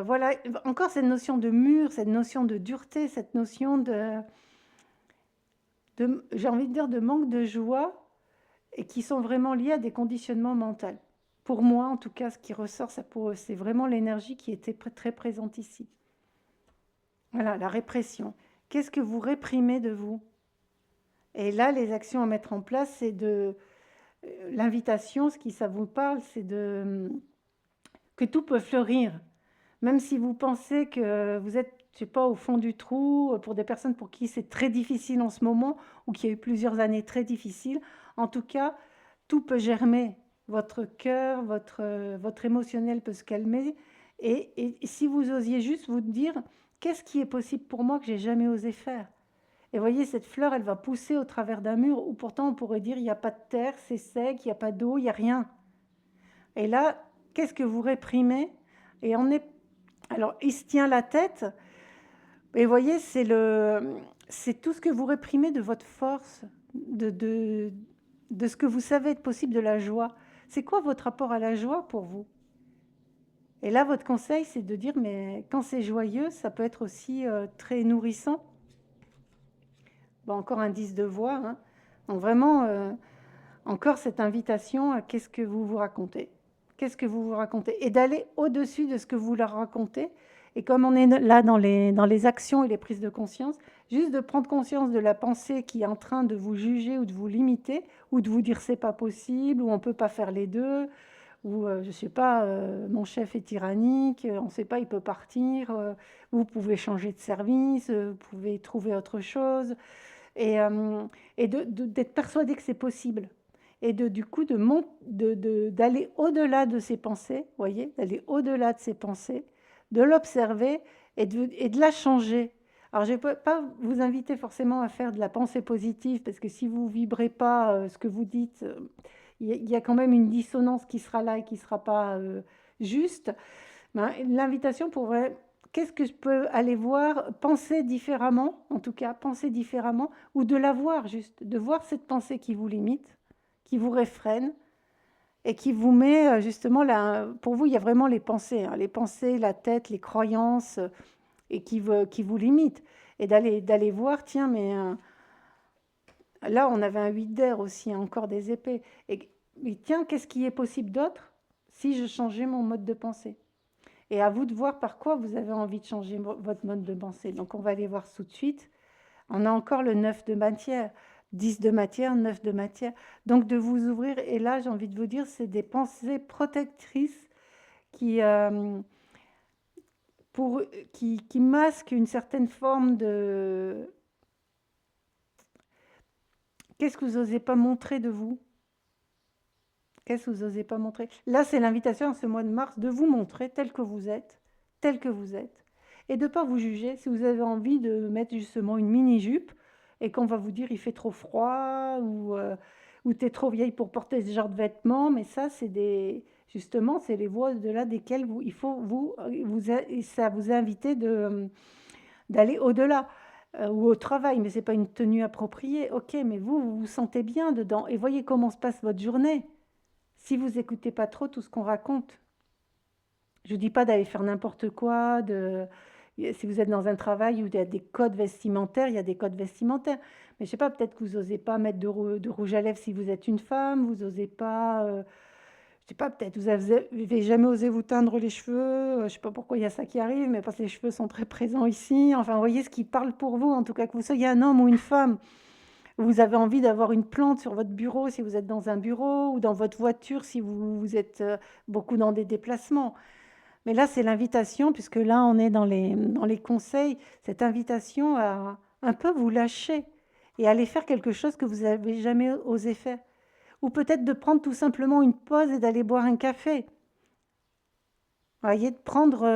voilà, encore cette notion de mur, cette notion de dureté, cette notion j'ai envie de dire, de manque de joie, et qui sont vraiment liés à des conditionnements mentaux. Pour moi, en tout cas, ce qui ressort, c'est vraiment l'énergie qui était très présente ici. Voilà, la répression. Qu'est-ce que vous réprimez de vous? Et là, les actions à mettre en place, c'est l'invitation, ce qui ça vous parle, c'est que tout peut fleurir. Même si vous pensez que vous êtes, je sais pas, au fond du trou, pour des personnes pour qui c'est très difficile en ce moment, ou qui a eu plusieurs années très difficiles, en tout cas, tout peut germer. Votre cœur, votre émotionnel peut se calmer. Et si vous osiez juste vous dire, qu'est-ce qui est possible pour moi que j'ai jamais osé faire? Et voyez, cette fleur, elle va pousser au travers d'un mur où pourtant on pourrait dire il n'y a pas de terre, c'est sec, il n'y a pas d'eau, il n'y a rien. Et là, qu'est-ce que vous réprimez? Et on est... Alors, il se tient la tête. Et vous voyez, c'est tout ce que vous réprimez de votre force, de ce que vous savez être possible, de la joie. C'est quoi votre rapport à la joie pour vous? Et là, votre conseil, c'est de dire, mais quand c'est joyeux, ça peut être aussi très nourrissant. Bon, encore un 10 de voix. Hein. Donc vraiment, encore cette invitation à qu'est-ce que vous vous racontez? Qu'est-ce que vous vous racontez? Et d'aller au-dessus de ce que vous leur racontez. Et comme on est là dans les actions et les prises de conscience, juste de prendre conscience de la pensée qui est en train de vous juger ou de vous limiter, ou de vous dire c'est pas possible, ou on peut pas faire les deux, ou je sais pas, mon chef est tyrannique, on sait pas, il peut partir, vous pouvez changer de service, vous pouvez trouver autre chose, et, d'être persuadé que c'est possible. Et du coup, d'aller au-delà de ses pensées, voyez, d'aller au-delà de ses pensées, de l'observer et de la changer. Alors, je ne peux pas vous inviter forcément à faire de la pensée positive, parce que si vous ne vibrez pas ce que vous dites, il y a quand même une dissonance qui sera là et qui ne sera pas juste. Ben, l'invitation pourrait, qu'est-ce que je peux aller voir, penser différemment, en tout cas, penser différemment, ou de la voir juste, de voir cette pensée qui vous limite, qui vous réfrène, et qui vous met justement là, pour vous, il y a vraiment hein, les pensées, la tête, les croyances, et qui vous limitent. Et d'aller voir, tiens, mais là, on avait un 8 d'air aussi, hein, encore des épées. Mais tiens, qu'est-ce qui est possible d'autre si je changeais mon mode de pensée? Et à vous de voir par quoi vous avez envie de changer votre mode de pensée. Donc, on va aller voir tout de suite. On a encore le 9 de matière, 10 de matière, 9 de matière. Donc, de vous ouvrir. Et là, j'ai envie de vous dire, c'est des pensées protectrices qui, qui masquent une certaine forme de... Qu'est-ce que vous n'osez pas montrer de vous? Qu'est-ce que vous n'osez pas montrer? Là, c'est l'invitation à ce mois de mars de vous montrer tel que vous êtes, et de ne pas vous juger. Si vous avez envie de mettre justement une mini-jupe et qu'on va vous dire il fait trop froid ou tu es trop vieille pour porter ce genre de vêtements, mais ça, justement, c'est les voies au-delà desquelles il faut ça vous inviter d'aller au-delà. Ou au travail, mais ce n'est pas une tenue appropriée. Ok, mais vous vous sentez bien dedans. Et voyez comment se passe votre journée. Si vous écoutez pas trop tout ce qu'on raconte, je ne dis pas d'aller faire n'importe quoi, si vous êtes dans un travail où il y a des codes vestimentaires, il y a des codes vestimentaires. Mais je sais pas, peut-être que vous n'osez pas mettre de rouge à lèvres si vous êtes une femme, vous n'osez pas, je sais pas, peut-être vous avez jamais osé vous teindre les cheveux, je sais pas pourquoi il y a ça qui arrive, mais parce que les cheveux sont très présents ici. Enfin, vous voyez ce qui parle pour vous, en tout cas que vous soyez un homme ou une femme. Vous avez envie d'avoir une plante sur votre bureau si vous êtes dans un bureau ou dans votre voiture si vous êtes beaucoup dans des déplacements. Mais là, c'est l'invitation, puisque là, on est dans les conseils, cette invitation à un peu vous lâcher et aller faire quelque chose que vous n'avez jamais osé faire. Ou peut-être de prendre tout simplement une pause et d'aller boire un café. Vous voyez, de prendre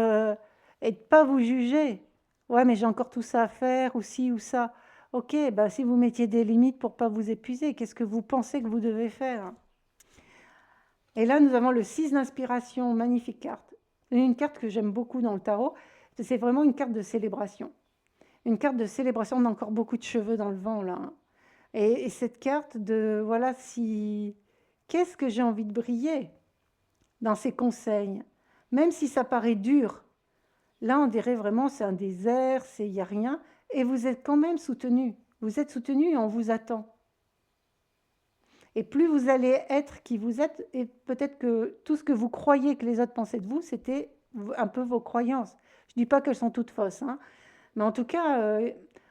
et de ne pas vous juger. Ouais, mais j'ai encore tout ça à faire, ou ci, ou ça. Ok, bah, si vous mettiez des limites pour ne pas vous épuiser, qu'est-ce que vous pensez que vous devez faire? Et là, nous avons le 6 d'inspiration, magnifique carte. Une carte que j'aime beaucoup dans le tarot, c'est vraiment une carte de célébration. Une carte de célébration, on a encore beaucoup de cheveux dans le vent là. Hein. Et cette carte de, voilà, si... Qu'est-ce que j'ai envie de briller dans ces conseils? Même si ça paraît dur, là, on dirait vraiment c'est un désert, il n'y a rien. Et vous êtes quand même soutenu. Vous êtes soutenu et on vous attend. Et plus vous allez être qui vous êtes, et peut-être que tout ce que vous croyez que les autres pensaient de vous, c'était un peu vos croyances. Je ne dis pas qu'elles sont toutes fausses, hein, mais en tout cas,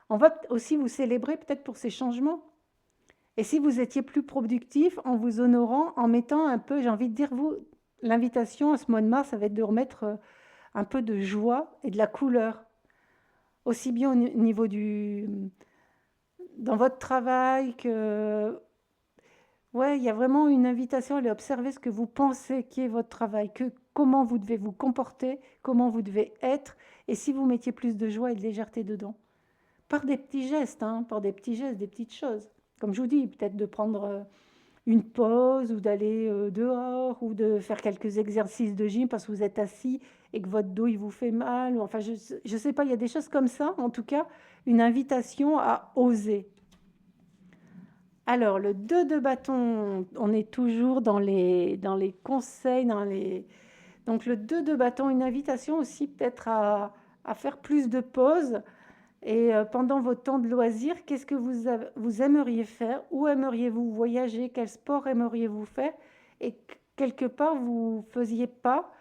on va aussi vous célébrer peut-être pour ces changements. Et si vous étiez plus productif en vous honorant, en mettant un peu, j'ai envie de dire, vous, l'invitation à ce mois de mars, ça va être de remettre un peu de joie et de la couleur, aussi bien au niveau dans votre travail que... Ouais, il y a vraiment une invitation à aller observer ce que vous pensez qui est votre travail, comment vous devez vous comporter, comment vous devez être, et si vous mettiez plus de joie et de légèreté dedans. par des petits gestes, hein, par des petits gestes, des petites choses. Comme je vous dis, peut-être de prendre une pause ou d'aller dehors ou de faire quelques exercices de gym parce que vous êtes assis et que votre dos il vous fait mal. Ou enfin, je ne sais pas, il y a des choses comme ça. En tout cas, une invitation à oser. Alors, le 2 de bâton, on est toujours dans les conseils, donc le 2 de bâton, une invitation aussi peut-être à faire plus de pauses. Et pendant votre temps de loisir, qu'est-ce que vous aimeriez faire? Où aimeriez-vous voyager? Quel sport aimeriez-vous faire? Et quelque part, vous ne faisiez pas.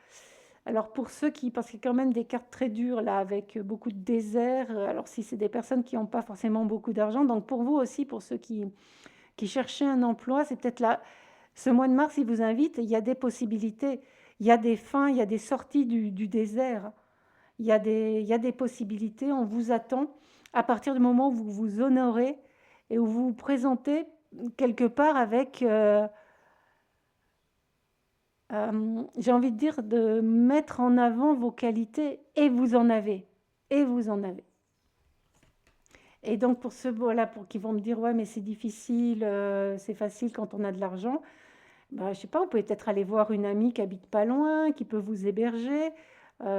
Alors pour ceux qui, parce qu'il y a quand même des cartes très dures là, avec beaucoup de désert, alors si c'est des personnes qui n'ont pas forcément beaucoup d'argent, donc pour vous aussi, pour ceux qui cherchaient un emploi, c'est peut-être là, ce mois de mars, il vous invite, il y a des possibilités, il y a des fins, il y a des sorties du désert. Il y a des possibilités, on vous attend à partir du moment où vous vous honorez et où vous vous présentez quelque part avec, j'ai envie de dire, de mettre en avant vos qualités et vous en avez. Et vous en avez. Et donc pour ceux voilà, pour qui vont me dire ouais mais c'est difficile, c'est facile quand on a de l'argent. Bah, je sais pas, vous pouvez peut-être aller voir une amie qui habite pas loin, qui peut vous héberger,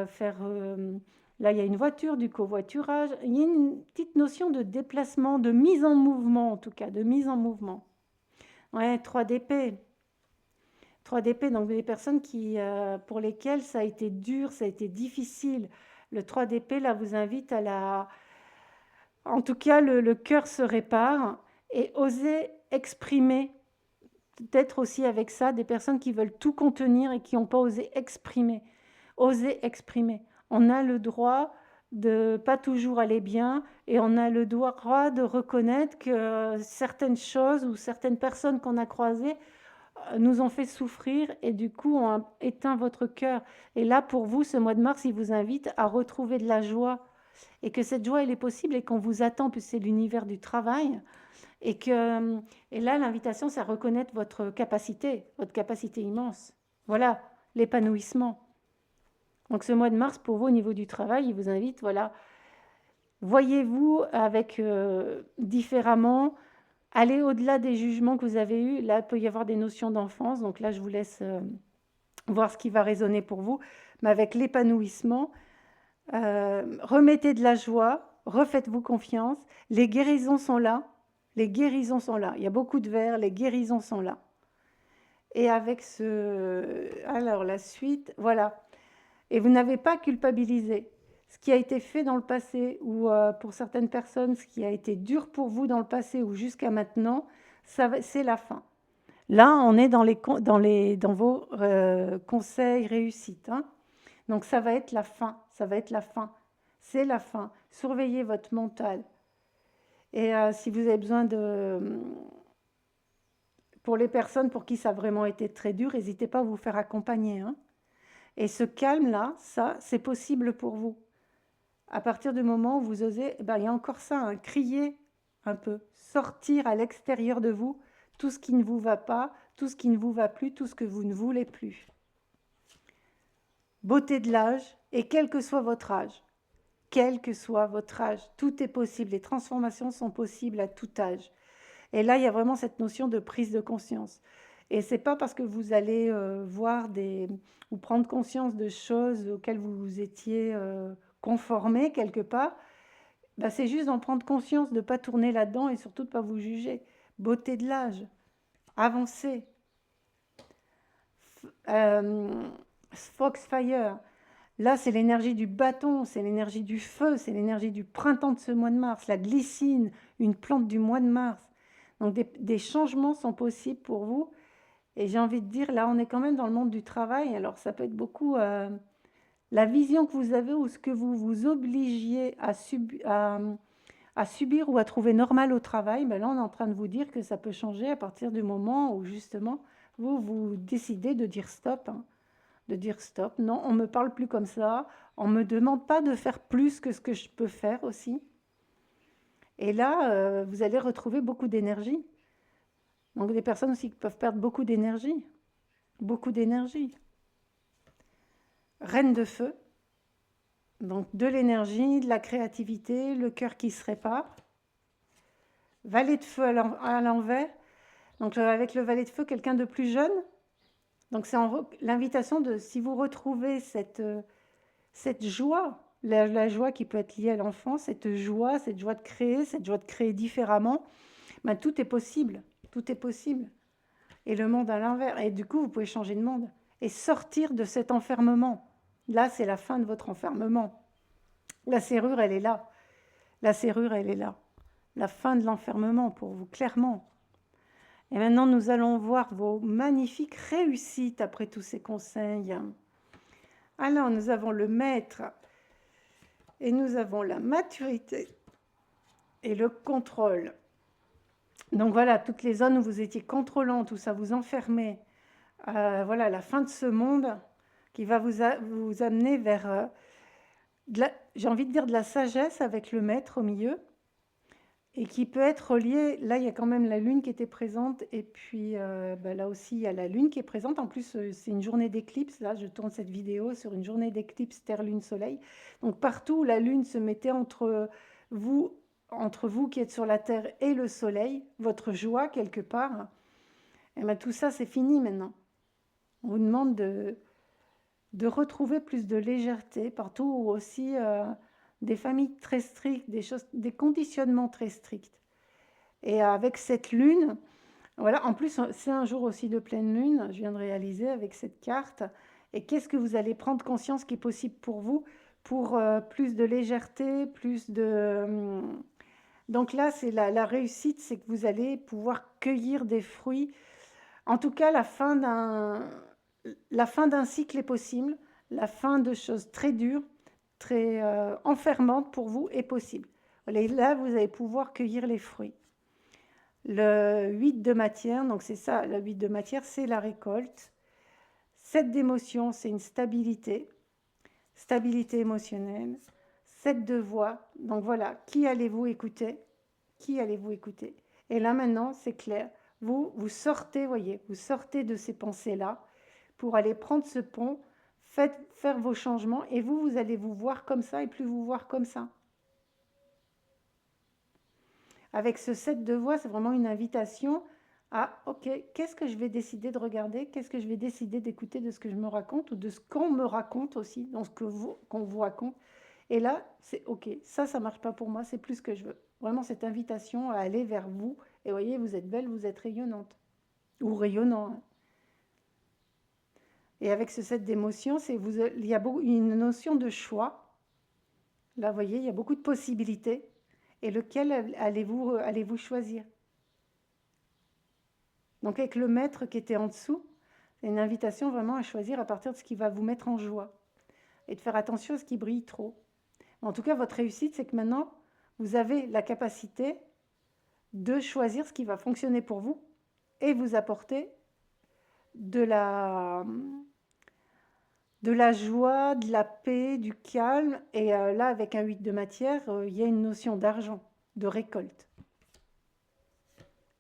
faire, là, il y a une voiture, du covoiturage. Il y a une petite notion de déplacement, de mise en mouvement, en tout cas, de mise en mouvement. Ouais, 3 d'épée. 3 d'épée, donc des personnes pour lesquelles ça a été dur, ça a été difficile. Le 3 d'épée, là, vous invite à la... En tout cas, le cœur se répare et oser exprimer. Peut-être aussi avec ça, des personnes qui veulent tout contenir et qui n'ont pas osé exprimer. Oser exprimer. On a le droit de pas toujours aller bien et on a le droit de reconnaître que certaines choses ou certaines personnes qu'on a croisées nous ont fait souffrir et du coup ont éteint votre cœur. Et là, pour vous, ce mois de mars, il vous invite à retrouver de la joie et que cette joie, elle est possible et qu'on vous attend, puisque c'est l'univers du travail. Et, que, et là, l'invitation, c'est à reconnaître votre capacité immense. Voilà, l'épanouissement. Donc ce mois de mars, pour vous, au niveau du travail, il vous invite, voilà, voyez-vous avec différemment, allez au-delà des jugements que vous avez eus. Là, il peut y avoir des notions d'enfance, donc là, je vous laisse voir ce qui va résonner pour vous. Mais avec l'épanouissement, remettez de la joie, refaites-vous confiance. Les guérisons sont là. Les guérisons sont là. Il y a beaucoup de verres, les guérisons sont là. Et avec ce... Alors, la suite, voilà. Et vous n'avez pas culpabilisé. Ce qui a été fait dans le passé, ou pour certaines personnes, ce qui a été dur pour vous dans le passé ou jusqu'à maintenant, c'est la fin. Là, on est dans vos conseils réussites. Hein. Donc, ça va être la fin. Ça va être la fin. C'est la fin. Surveillez votre mental. Et si vous avez besoin de... Pour les personnes pour qui ça a vraiment été très dur, n'hésitez pas à vous faire accompagner. Hein. Et ce calme-là, ça, c'est possible pour vous. À partir du moment où vous osez, ben, il y a encore ça, hein, crier un peu, sortir à l'extérieur de vous tout ce qui ne vous va pas, tout ce qui ne vous va plus, tout ce que vous ne voulez plus. Beauté de l'âge, et quel que soit votre âge, quel que soit votre âge, tout est possible, les transformations sont possibles à tout âge. Et là, il y a vraiment cette notion de prise de conscience. Et c'est pas parce que vous allez voir ou prendre conscience de choses auxquelles vous vous étiez conformé quelque part, bah, c'est juste d'en prendre conscience, de ne pas tourner là-dedans et surtout de ne pas vous juger. Beauté de l'âge, avancez. Foxfire, là c'est l'énergie du bâton, c'est l'énergie du feu, c'est l'énergie du printemps de ce mois de mars, la glycine, une plante du mois de mars. Donc des changements sont possibles pour vous. Et j'ai envie de dire, là, on est quand même dans le monde du travail. Alors, ça peut être beaucoup la vision que vous avez ou ce que vous vous obligiez à subir ou à trouver normal au travail. Ben là, on est en train de vous dire que ça peut changer à partir du moment où, justement, vous décidez de dire stop. Hein, de dire stop. Non, on ne me parle plus comme ça. On ne me demande pas de faire plus que ce que je peux faire aussi. Et là, vous allez retrouver beaucoup d'énergie. Donc des personnes aussi qui peuvent perdre beaucoup d'énergie. Beaucoup d'énergie. Reine de feu. Donc de l'énergie, de la créativité, le cœur qui se répare. Valet de feu à l'envers. Donc avec le valet de feu, quelqu'un de plus jeune. Donc c'est l'invitation de, si vous retrouvez cette joie, la joie qui peut être liée à l'enfant, cette joie de créer différemment, ben, tout est possible. Tout est possible. Et le monde à l'envers. Et du coup, vous pouvez changer de monde et sortir de cet enfermement. Là, c'est la fin de votre enfermement. La serrure, elle est là. La serrure, elle est là. La fin de l'enfermement pour vous, clairement. Et maintenant, nous allons voir vos magnifiques réussites après tous ces conseils. Alors, nous avons le maître et nous avons la maturité et le contrôle. Donc voilà, toutes les zones où vous étiez contrôlant, tout ça vous enfermait. Voilà, la fin de ce monde qui va vous amener vers, j'ai envie de dire, de la sagesse avec le maître au milieu. Et qui peut être relié, là il y a quand même la lune qui était présente, et puis là aussi il y a la lune qui est présente, en plus c'est une journée d'éclipse, là je tourne cette vidéo sur une journée d'éclipse Terre, Lune, Soleil, donc partout où la lune se mettait vous, entre vous qui êtes sur la Terre et le Soleil, votre joie quelque part, et bien tout ça c'est fini maintenant. On vous demande de retrouver plus de légèreté, partout où aussi des familles très strictes, des conditionnements très stricts. Et avec cette lune, voilà, en plus c'est un jour aussi de pleine lune, je viens de réaliser avec cette carte. Et qu'est-ce que vous allez prendre conscience qui est possible pour vous, pour plus de légèreté, plus de... Donc là, c'est la réussite, c'est que vous allez pouvoir cueillir des fruits. En tout cas, la fin d'un cycle est possible, la fin de choses très dures, très enfermantes pour vous est possible. Et là, vous allez pouvoir cueillir les fruits. Le 8 de matière, donc c'est ça, le 8 de matière, c'est la récolte. 7 d'émotion, c'est une stabilité émotionnelle. 7 de voix, donc voilà, qui allez-vous écouter? Qui allez-vous écouter? Et là maintenant, c'est clair, vous sortez, voyez, vous sortez de ces pensées-là pour aller prendre ce pont, faire vos changements, et vous allez vous voir comme ça et plus vous voir comme ça. Avec ce 7 de voix, c'est vraiment une invitation à, ok, qu'est-ce que je vais décider de regarder? Qu'est-ce que je vais décider d'écouter de ce que je me raconte ou de ce qu'on me raconte aussi, dans ce qu'on vous raconte? Et là, c'est ok, ça ne marche pas pour moi, c'est plus ce que je veux. Vraiment cette invitation à aller vers vous. Et vous voyez, vous êtes belle, vous êtes rayonnante. Ou rayonnant. Hein. Et avec ce 7 d'émotion, il y a une notion de choix. Là, vous voyez, il y a beaucoup de possibilités. Et lequel allez-vous choisir? Donc avec le maître qui était en dessous, c'est une invitation vraiment à choisir à partir de ce qui va vous mettre en joie. Et de faire attention à ce qui brille trop. En tout cas, votre réussite, c'est que maintenant, vous avez la capacité de choisir ce qui va fonctionner pour vous et vous apporter de la joie, de la paix, du calme. Et là, avec un 8 de matière, il y a une notion d'argent, de récolte.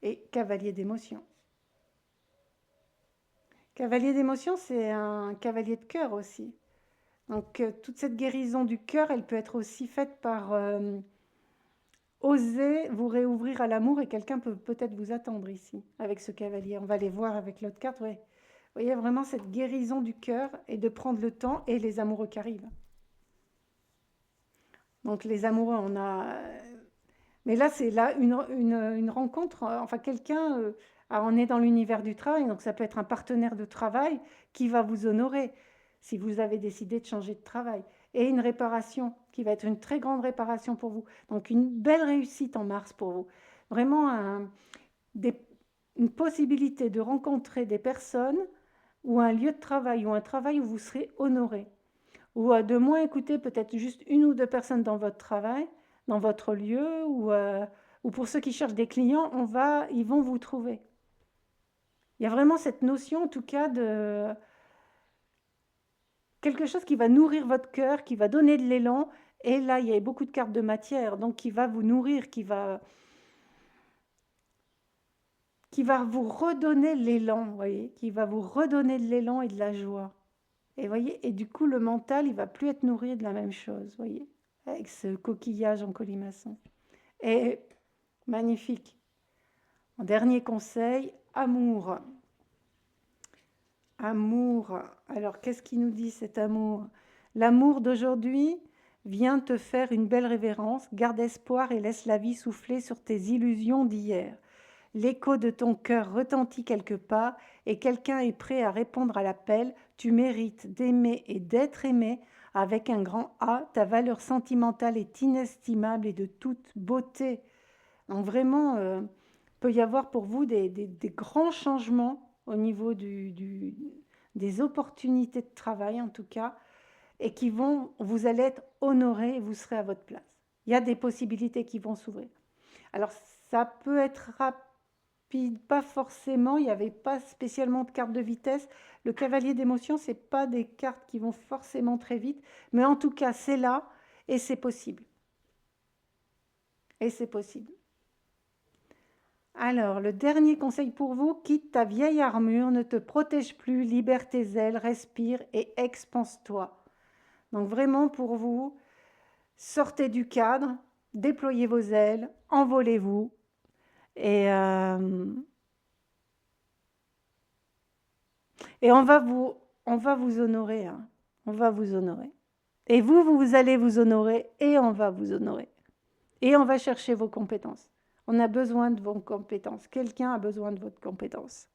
Et cavalier d'émotion. Cavalier d'émotion, c'est un cavalier de cœur aussi. Donc toute cette guérison du cœur, elle peut être aussi faite par oser vous réouvrir à l'amour, et quelqu'un peut peut-être vous attendre ici avec ce cavalier. On va les voir avec l'autre carte, ouais. Vous voyez vraiment cette guérison du cœur et de prendre le temps, et les amoureux qui arrivent. Donc les amoureux, on a... Mais là, c'est là une rencontre, enfin quelqu'un, on est dans l'univers du travail, donc ça peut être un partenaire de travail qui va vous honorer si vous avez décidé de changer de travail. Et une réparation qui va être une très grande réparation pour vous. Donc une belle réussite en mars pour vous. Vraiment une possibilité de rencontrer des personnes ou un lieu de travail ou un travail où vous serez honoré. Ou de moins écouter peut-être juste une ou deux personnes dans votre travail, dans votre lieu, ou pour ceux qui cherchent des clients, ils vont vous trouver. Il y a vraiment cette notion en tout cas de quelque chose qui va nourrir votre cœur, qui va donner de l'élan. Et là, il y a beaucoup de cartes de matière, donc qui va vous nourrir, qui va vous redonner l'élan, vous voyez, qui va vous redonner de l'élan et de la joie. Et voyez, et du coup, le mental, il va plus être nourri de la même chose, voyez, avec ce coquillage en colimaçon. Et magnifique. En dernier conseil, amour. Amour. Alors, qu'est-ce qui nous dit cet amour? L'amour d'aujourd'hui vient te faire une belle révérence. Garde espoir et laisse la vie souffler sur tes illusions d'hier. L'écho de ton cœur retentit quelque part et quelqu'un est prêt à répondre à l'appel. Tu mérites d'aimer et d'être aimé avec un grand A. Ta valeur sentimentale est inestimable et de toute beauté. Donc vraiment, peut y avoir pour vous des grands changements au niveau des opportunités de travail en tout cas, et qui vont, vous allez être honoré et vous serez à votre place. Il y a des possibilités qui vont s'ouvrir. Alors ça peut être rapide, pas forcément, il n'y avait pas spécialement de carte de vitesse. Le cavalier d'émotion, ce n'est pas des cartes qui vont forcément très vite, mais en tout cas c'est là et c'est possible. Et c'est possible. Alors, le dernier conseil pour vous, quitte ta vieille armure, ne te protège plus, libère tes ailes, respire et expanse-toi. Donc vraiment pour vous, sortez du cadre, déployez vos ailes, envolez-vous et on va vous honorer, hein. On va vous honorer. Et vous allez vous honorer et on va vous honorer. Et on va chercher vos compétences. On a besoin de vos compétences. Quelqu'un a besoin de votre compétence.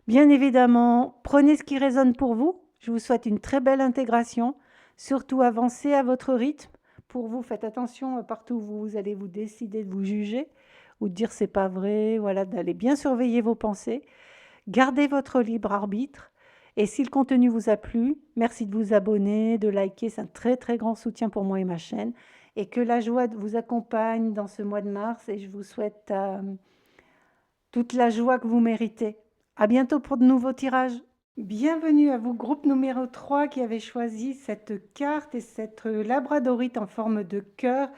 Bien évidemment, prenez ce qui résonne pour vous. Je vous souhaite une très belle intégration. Surtout, avancez à votre rythme. Pour vous, faites attention partout où vous allez vous décider de vous juger ou de dire c'est pas vrai, voilà, d'aller bien surveiller vos pensées. Gardez votre libre arbitre. Et si le contenu vous a plu, merci de vous abonner, de liker, c'est un très très grand soutien pour moi et ma chaîne. Et que la joie vous accompagne dans ce mois de mars et je vous souhaite toute la joie que vous méritez. À bientôt pour de nouveaux tirages. Bienvenue à vous, groupe numéro 3 qui avait choisi cette carte et cette labradorite en forme de cœur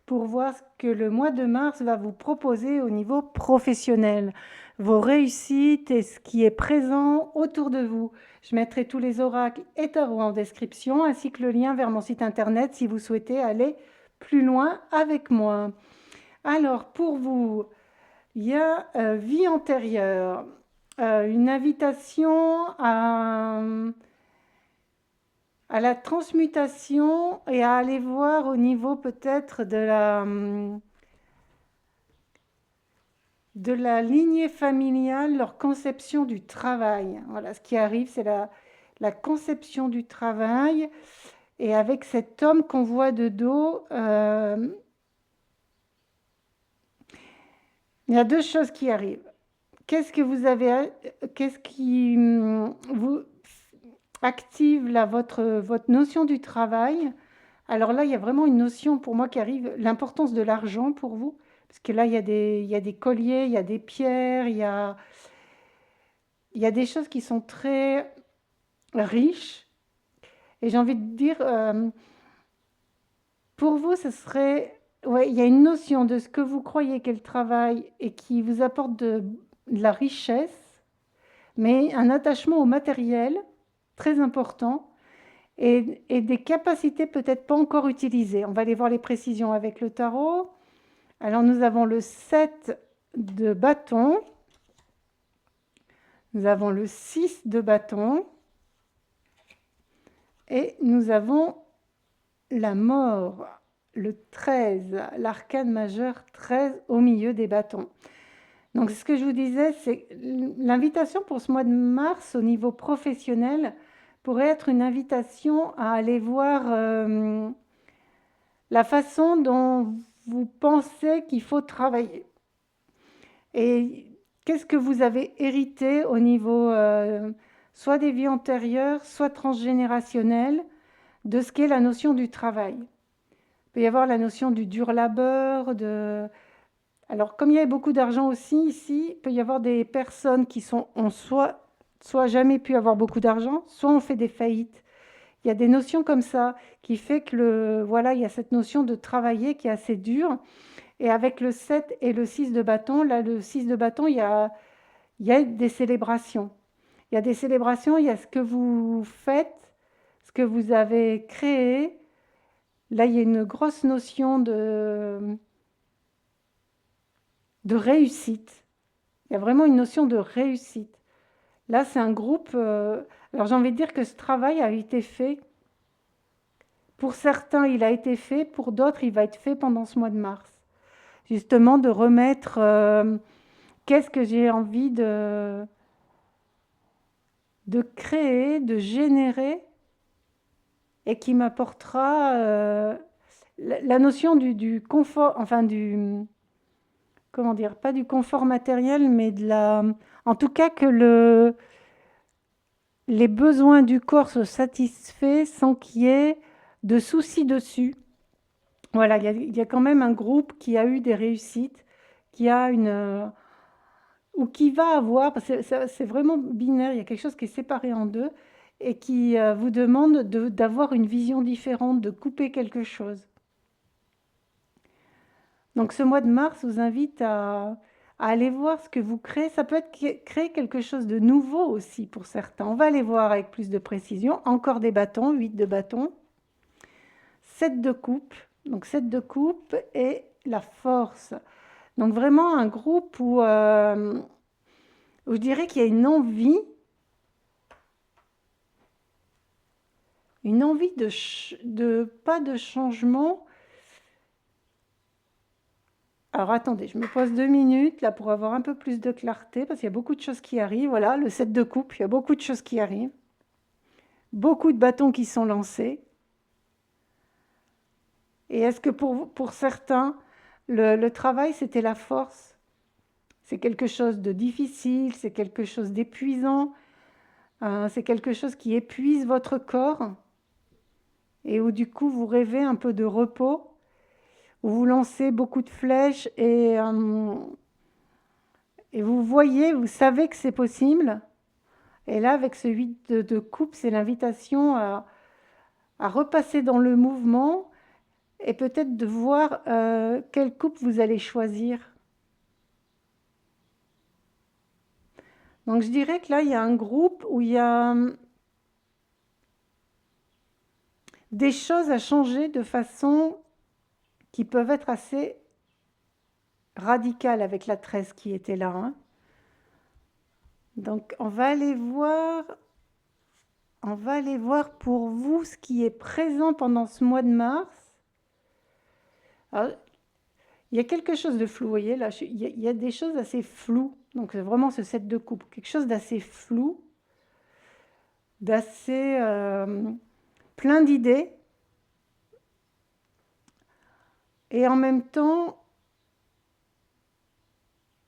pour voir ce que le mois de mars va vous proposer au niveau professionnel. Vos réussites et ce qui est présent autour de vous. Je mettrai tous les oracles et tarots en description ainsi que le lien vers mon site internet si vous souhaitez aller plus loin avec moi. Alors pour vous, il y a vie antérieure, une invitation à la transmutation et à aller voir au niveau peut-être de la lignée familiale leur conception du travail. Voilà, ce qui arrive, c'est la conception du travail. Et avec cet homme qu'on voit de dos, il y a deux choses qui arrivent. Qu'est-ce qui vous active là, votre notion du travail? Alors là, il y a vraiment une notion pour moi qui arrive, l'importance de l'argent pour vous. Parce que là, il y a des colliers, il y a des pierres, il y a des choses qui sont très riches. Et j'ai envie de dire, pour vous, ce serait... Ouais, il y a une notion de ce que vous croyez qu'est le travail et qui vous apporte de la richesse, mais un attachement au matériel très important et des capacités peut-être pas encore utilisées. On va aller voir les précisions avec le tarot. Alors nous avons le 7 de bâton, nous avons le 6 de bâton et nous avons la mort, le 13, l'arcane majeur 13 au milieu des bâtons. Donc ce que je vous disais, c'est l'invitation pour ce mois de mars au niveau professionnel pourrait être une invitation à aller voir la façon dont vous pensez qu'il faut travailler. Et qu'est-ce que vous avez hérité au niveau soit des vies antérieures, soit transgénérationnelles, de ce qu'est la notion du travail. Il peut y avoir la notion du dur labeur, Alors, comme il y a beaucoup d'argent aussi ici, il peut y avoir des personnes qui ont soit jamais pu avoir beaucoup d'argent, soit ont fait des faillites. Il y a des notions comme ça qui fait que voilà, il y a cette notion de travailler qui est assez dure. Et avec le 7 et le 6 de bâton, là, le 6 de bâton, il y a des célébrations. Il y a des célébrations, il y a ce que vous faites, ce que vous avez créé. Là, il y a une grosse notion de réussite. Il y a vraiment une notion de réussite. Là, c'est un groupe. Alors, j'ai envie de dire que ce travail a été fait. Pour certains, il a été fait. Pour d'autres, il va être fait pendant ce mois de mars. Justement, de remettre qu'est-ce que j'ai envie de créer, de générer, et qui m'apportera la notion du confort, enfin comment dire, pas du confort matériel, mais en tout cas que les besoins du corps soient satisfaits sans qu'il y ait de soucis dessus. Voilà, il y a quand même un groupe qui a eu des réussites, qui a ou qui va avoir, parce que c'est vraiment binaire, il y a quelque chose qui est séparé en deux, et qui vous demande d'avoir une vision différente, de couper quelque chose. Donc ce mois de mars vous invite à aller voir ce que vous créez. Ça peut être créer quelque chose de nouveau aussi pour certains. On va aller voir avec plus de précision. Encore des bâtons, 8 de bâtons, 7 de coupe. Donc 7 de coupe et la force. Donc vraiment un groupe où je dirais qu'il y a une envie pas de changement. Alors attendez, je me pose 2 minutes là pour avoir un peu plus de clarté parce qu'il y a beaucoup de choses qui arrivent. Voilà, le 7 de coupe, il y a beaucoup de choses qui arrivent. Beaucoup de bâtons qui sont lancés. Et est-ce que pour certains, le travail, c'était la force? C'est quelque chose de difficile, c'est quelque chose d'épuisant, c'est quelque chose qui épuise votre corps et où du coup vous rêvez un peu de repos, où vous lancez beaucoup de flèches et vous voyez, vous savez que c'est possible. Et là, avec ce 8 de coupe, c'est l'invitation à repasser dans le mouvement et peut-être de voir quelle coupe vous allez choisir. Donc je dirais que là, il y a un groupe où il y a des choses à changer de façon qui peuvent être assez radicales avec la 13 qui était là. Hein. Donc on va aller voir pour vous ce qui est présent pendant ce mois de mars. Alors, il y a quelque chose de flou, vous voyez, là, il y a des choses assez floues. Donc, c'est vraiment ce 7 de coupe. Quelque chose d'assez flou, d'assez plein d'idées. Et en même temps,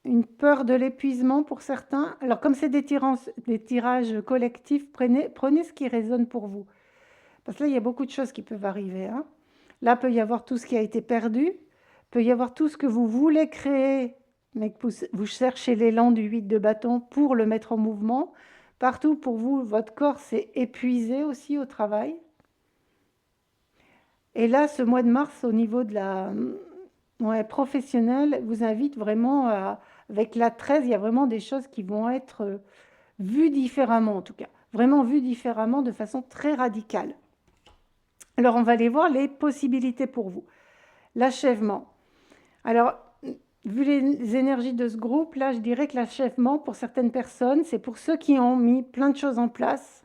une peur de l'épuisement pour certains. Alors, comme c'est des tirages collectifs, prenez ce qui résonne pour vous. Parce que là, il y a beaucoup de choses qui peuvent arriver. Hein. Là, peut y avoir tout ce qui a été perdu. Peut y avoir tout ce que vous voulez créer, mais que vous cherchez l'élan du 8 de bâton pour le mettre en mouvement. Partout pour vous, votre corps s'est épuisé aussi au travail. Et là, ce mois de mars, au niveau de la professionnelle, vous invite vraiment avec la 13, il y a vraiment des choses qui vont être vues différemment en tout cas. Vraiment vues différemment de façon très radicale. Alors, on va aller voir les possibilités pour vous. L'achèvement. Alors, vu les énergies de ce groupe, là, je dirais que l'achèvement, pour certaines personnes, c'est pour ceux qui ont mis plein de choses en place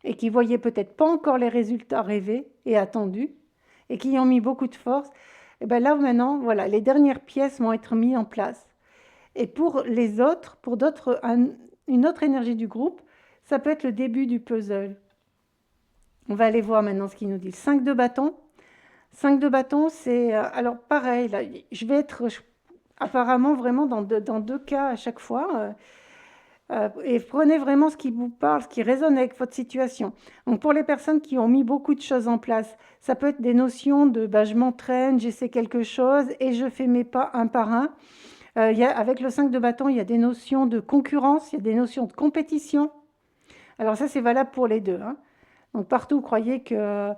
et qui voyaient peut-être pas encore les résultats rêvés et attendus et qui y ont mis beaucoup de force. Et bien là, maintenant, voilà, les dernières pièces vont être mises en place. Et pour les autres, pour d'autres, une autre énergie du groupe, ça peut être le début du puzzle. On va aller voir maintenant ce qu'il nous dit. 5 de bâton. 5 de bâton, c'est... alors pareil, là, je vais être apparemment vraiment dans deux cas à chaque fois. Et prenez vraiment ce qui vous parle, ce qui résonne avec votre situation. Donc pour les personnes qui ont mis beaucoup de choses en place, ça peut être des notions de je m'entraîne, j'essaie quelque chose et je fais mes pas un par un. Avec le 5 de bâton, il y a des notions de concurrence, il y a des notions de compétition. Alors ça, c'est valable pour les deux. Hein. Donc partout, croyez que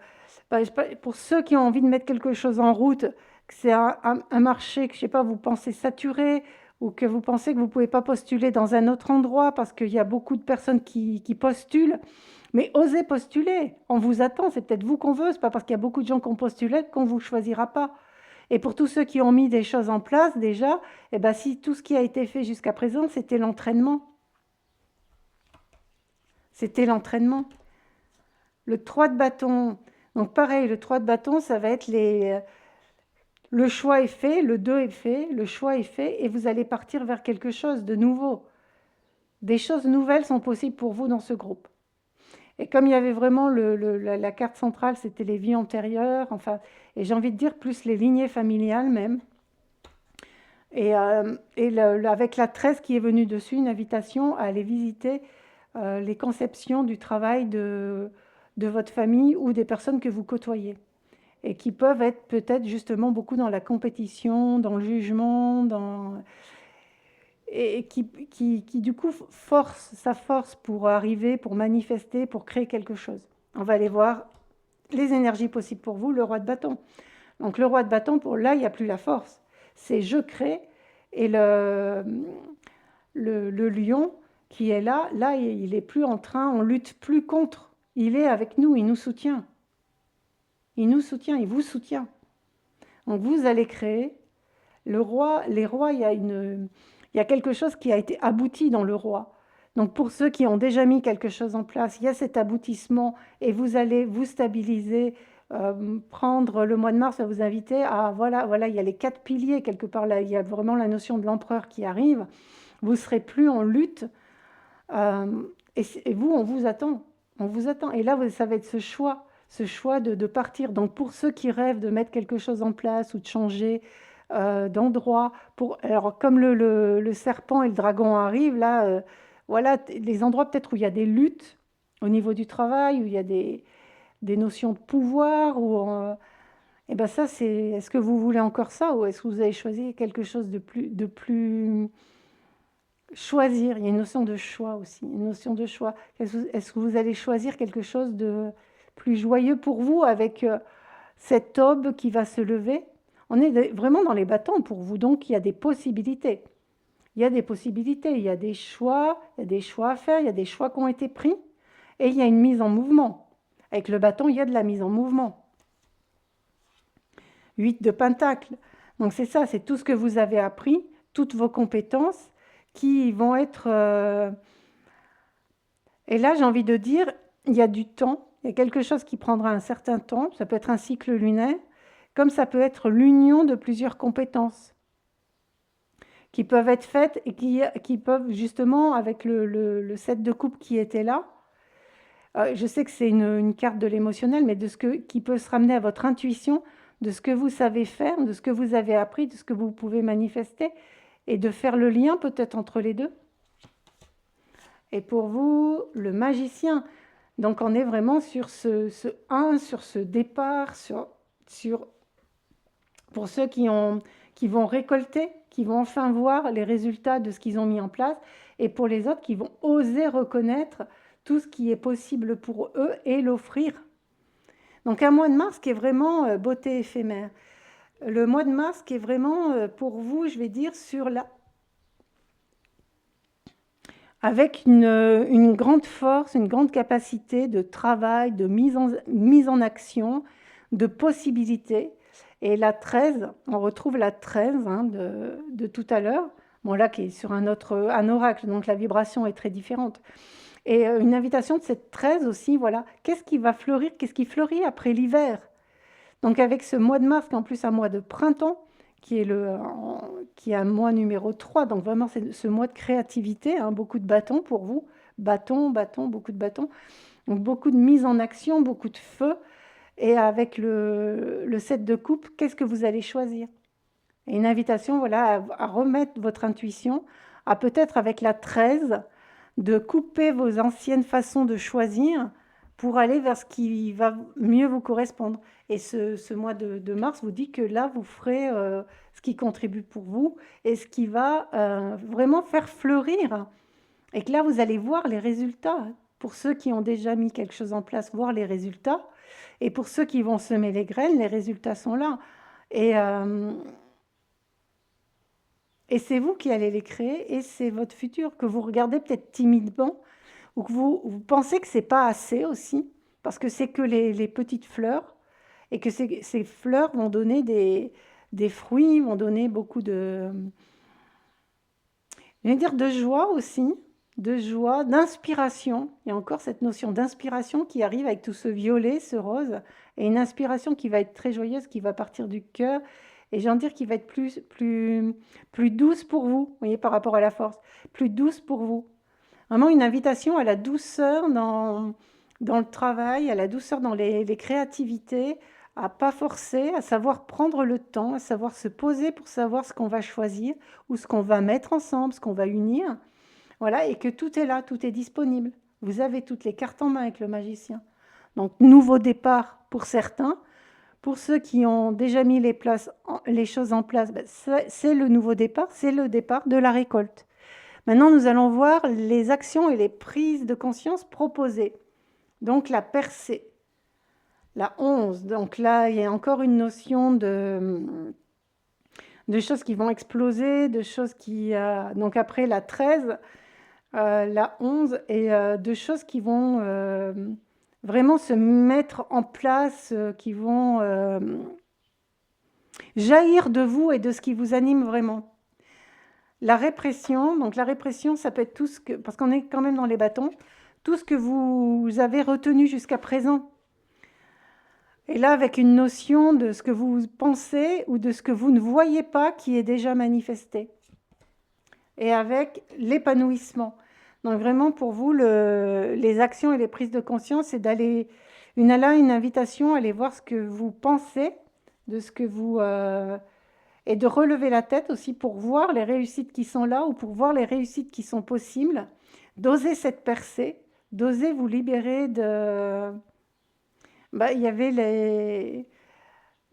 pour ceux qui ont envie de mettre quelque chose en route, que c'est un marché que, je sais pas, vous pensez saturé, ou que vous pensez que vous ne pouvez pas postuler dans un autre endroit parce qu'il y a beaucoup de personnes qui postulent, mais osez postuler, on vous attend, c'est peut-être vous qu'on veut, c'est pas parce qu'il y a beaucoup de gens qui ont postulé qu'on ne vous choisira pas. Et pour tous ceux qui ont mis des choses en place déjà, eh ben, si tout ce qui a été fait jusqu'à présent, c'était l'entraînement. C'était l'entraînement. Le 3 de bâton, donc pareil, le 3 de bâton, ça va être le choix est fait, le 2 est fait, le choix est fait, et vous allez partir vers quelque chose de nouveau. Des choses nouvelles sont possibles pour vous dans ce groupe. Et comme il y avait vraiment la carte centrale, c'était les vies antérieures, enfin, et j'ai envie de dire plus les lignées familiales même. Et avec la 13 qui est venue dessus, une invitation à aller visiter les conceptions du travail de votre famille ou des personnes que vous côtoyez. Et qui peuvent être peut-être justement beaucoup dans la compétition, dans le jugement, et qui du coup ça force pour arriver, pour manifester, pour créer quelque chose. On va aller voir les énergies possibles pour vous, le roi de bâton. Donc le roi de bâton, pour là, il n'y a plus la force. C'est je crée, et le lion qui est là, il est plus en train, on lutte plus contre. Il est avec nous, il nous soutient. Il nous soutient, il vous soutient. Donc vous allez créer. Les rois, il y a quelque chose qui a été abouti dans le roi. Donc pour ceux qui ont déjà mis quelque chose en place, il y a cet aboutissement et vous allez vous stabiliser, prendre le mois de mars à vous inviter à, voilà, il y a les 4 piliers quelque part, là, il y a vraiment la notion de l'empereur qui arrive. Vous ne serez plus en lutte et vous, on vous attend. On vous attend. Et là, ça va être ce choix de partir. Donc pour ceux qui rêvent de mettre quelque chose en place ou de changer d'endroit, alors comme le serpent et le dragon arrivent, là, voilà, les endroits peut-être où il y a des luttes au niveau du travail, où il y a des notions de pouvoir, et ben ça, est-ce que vous voulez encore ça, ou est-ce que vous avez choisi quelque chose de plus choisir? Il y a une notion de choix aussi, une notion de choix. Est-ce que vous allez choisir quelque chose de plus joyeux pour vous avec cette aube qui va se lever? On est vraiment dans les bâtons pour vous, donc il y a des possibilités. Il y a des possibilités, il y a des choix à faire, il y a des choix qui ont été pris, et il y a une mise en mouvement. Avec le bâton, il y a de la mise en mouvement. 8 de Pentacle. Donc c'est ça, c'est tout ce que vous avez appris, toutes vos compétences qui vont être... Et là, j'ai envie de dire, il y a du temps, il y a quelque chose qui prendra un certain temps, ça peut être un cycle lunaire, comme ça peut être l'union de plusieurs compétences qui peuvent être faites et qui peuvent justement, avec le 7 de coupe qui était là, je sais que c'est une carte de l'émotionnel, mais qui peut se ramener à votre intuition, de ce que vous savez faire, de ce que vous avez appris, de ce que vous pouvez manifester, et de faire le lien peut-être entre les deux. Et pour vous, le magicien, donc on est vraiment sur ce 1, sur ce départ, pour ceux qui vont récolter, qui vont enfin voir les résultats de ce qu'ils ont mis en place, et pour les autres qui vont oser reconnaître tout ce qui est possible pour eux et l'offrir. Donc un mois de mars qui est vraiment beauté éphémère. Le mois de mars qui est vraiment pour vous, je vais dire, avec une grande force, une grande capacité de travail, de mise en action, de possibilités. Et la 13, on retrouve la 13 de tout à l'heure, bon là qui est sur un oracle, donc la vibration est très différente. Et une invitation de cette 13 aussi, voilà, qu'est-ce qui va fleurir, qu'est-ce qui fleurit après l'hiver? Donc avec ce mois de mars, qui est en plus un mois de printemps, qui est un mois numéro 3, donc vraiment c'est ce mois de créativité, beaucoup de bâtons pour vous, bâtons, beaucoup de bâtons, donc beaucoup de mise en action, beaucoup de feu, et avec le 7 de coupe, qu'est-ce que vous allez choisir? Et une invitation, voilà, à remettre votre intuition, à peut-être avec la 13, de couper vos anciennes façons de choisir pour aller vers ce qui va mieux vous correspondre. Et ce mois de mars vous dit que là, vous ferez ce qui contribue pour vous et ce qui va vraiment faire fleurir. Et que là, vous allez voir les résultats. Pour ceux qui ont déjà mis quelque chose en place, voir les résultats. Et pour ceux qui vont semer les graines, les résultats sont là. Et Et c'est vous qui allez les créer et c'est votre futur que vous regardez peut-être timidement ou que vous pensez que c'est pas assez aussi, parce que c'est que les petites fleurs et que ces fleurs vont donner des fruits, vont donner beaucoup je vais dire de joie aussi, de joie, d'inspiration. Il y a encore cette notion d'inspiration qui arrive avec tout ce violet, ce rose, et une inspiration qui va être très joyeuse, qui va partir du cœur, et j'ai envie de dire qui va être plus douce pour vous, voyez, par rapport à la force, plus douce pour vous. Vraiment une invitation à la douceur dans le travail, à la douceur dans les créativités, à pas forcer, à savoir prendre le temps, à savoir se poser pour savoir ce qu'on va choisir ou ce qu'on va mettre ensemble, ce qu'on va unir. Voilà, et que tout est là, tout est disponible. Vous avez toutes les cartes en main avec le magicien. Donc, nouveau départ pour certains. Pour ceux qui ont déjà mis les choses en place, ben, c'est le nouveau départ, c'est le départ de la récolte. Maintenant, nous allons voir les actions et les prises de conscience proposées. Donc, la percée. La 11. Donc là, il y a encore une notion de choses qui vont exploser, de choses qui... donc après la 13, la 11, et de choses qui vont vraiment se mettre en place, qui vont jaillir de vous et de ce qui vous anime vraiment. La répression, donc la répression, ça peut être tout ce que... Parce qu'on est quand même dans les bâtons, tout ce que vous avez retenu jusqu'à présent. Et là, avec une notion de ce que vous pensez ou de ce que vous ne voyez pas qui est déjà manifesté. Et avec l'épanouissement. Donc vraiment, pour vous, les actions et les prises de conscience, c'est d'aller... une invitation à aller voir ce que vous pensez, de ce que vous... et de relever la tête aussi pour voir les réussites qui sont là ou pour voir les réussites qui sont possibles, d'oser cette percée, d'oser vous libérer de... il y avait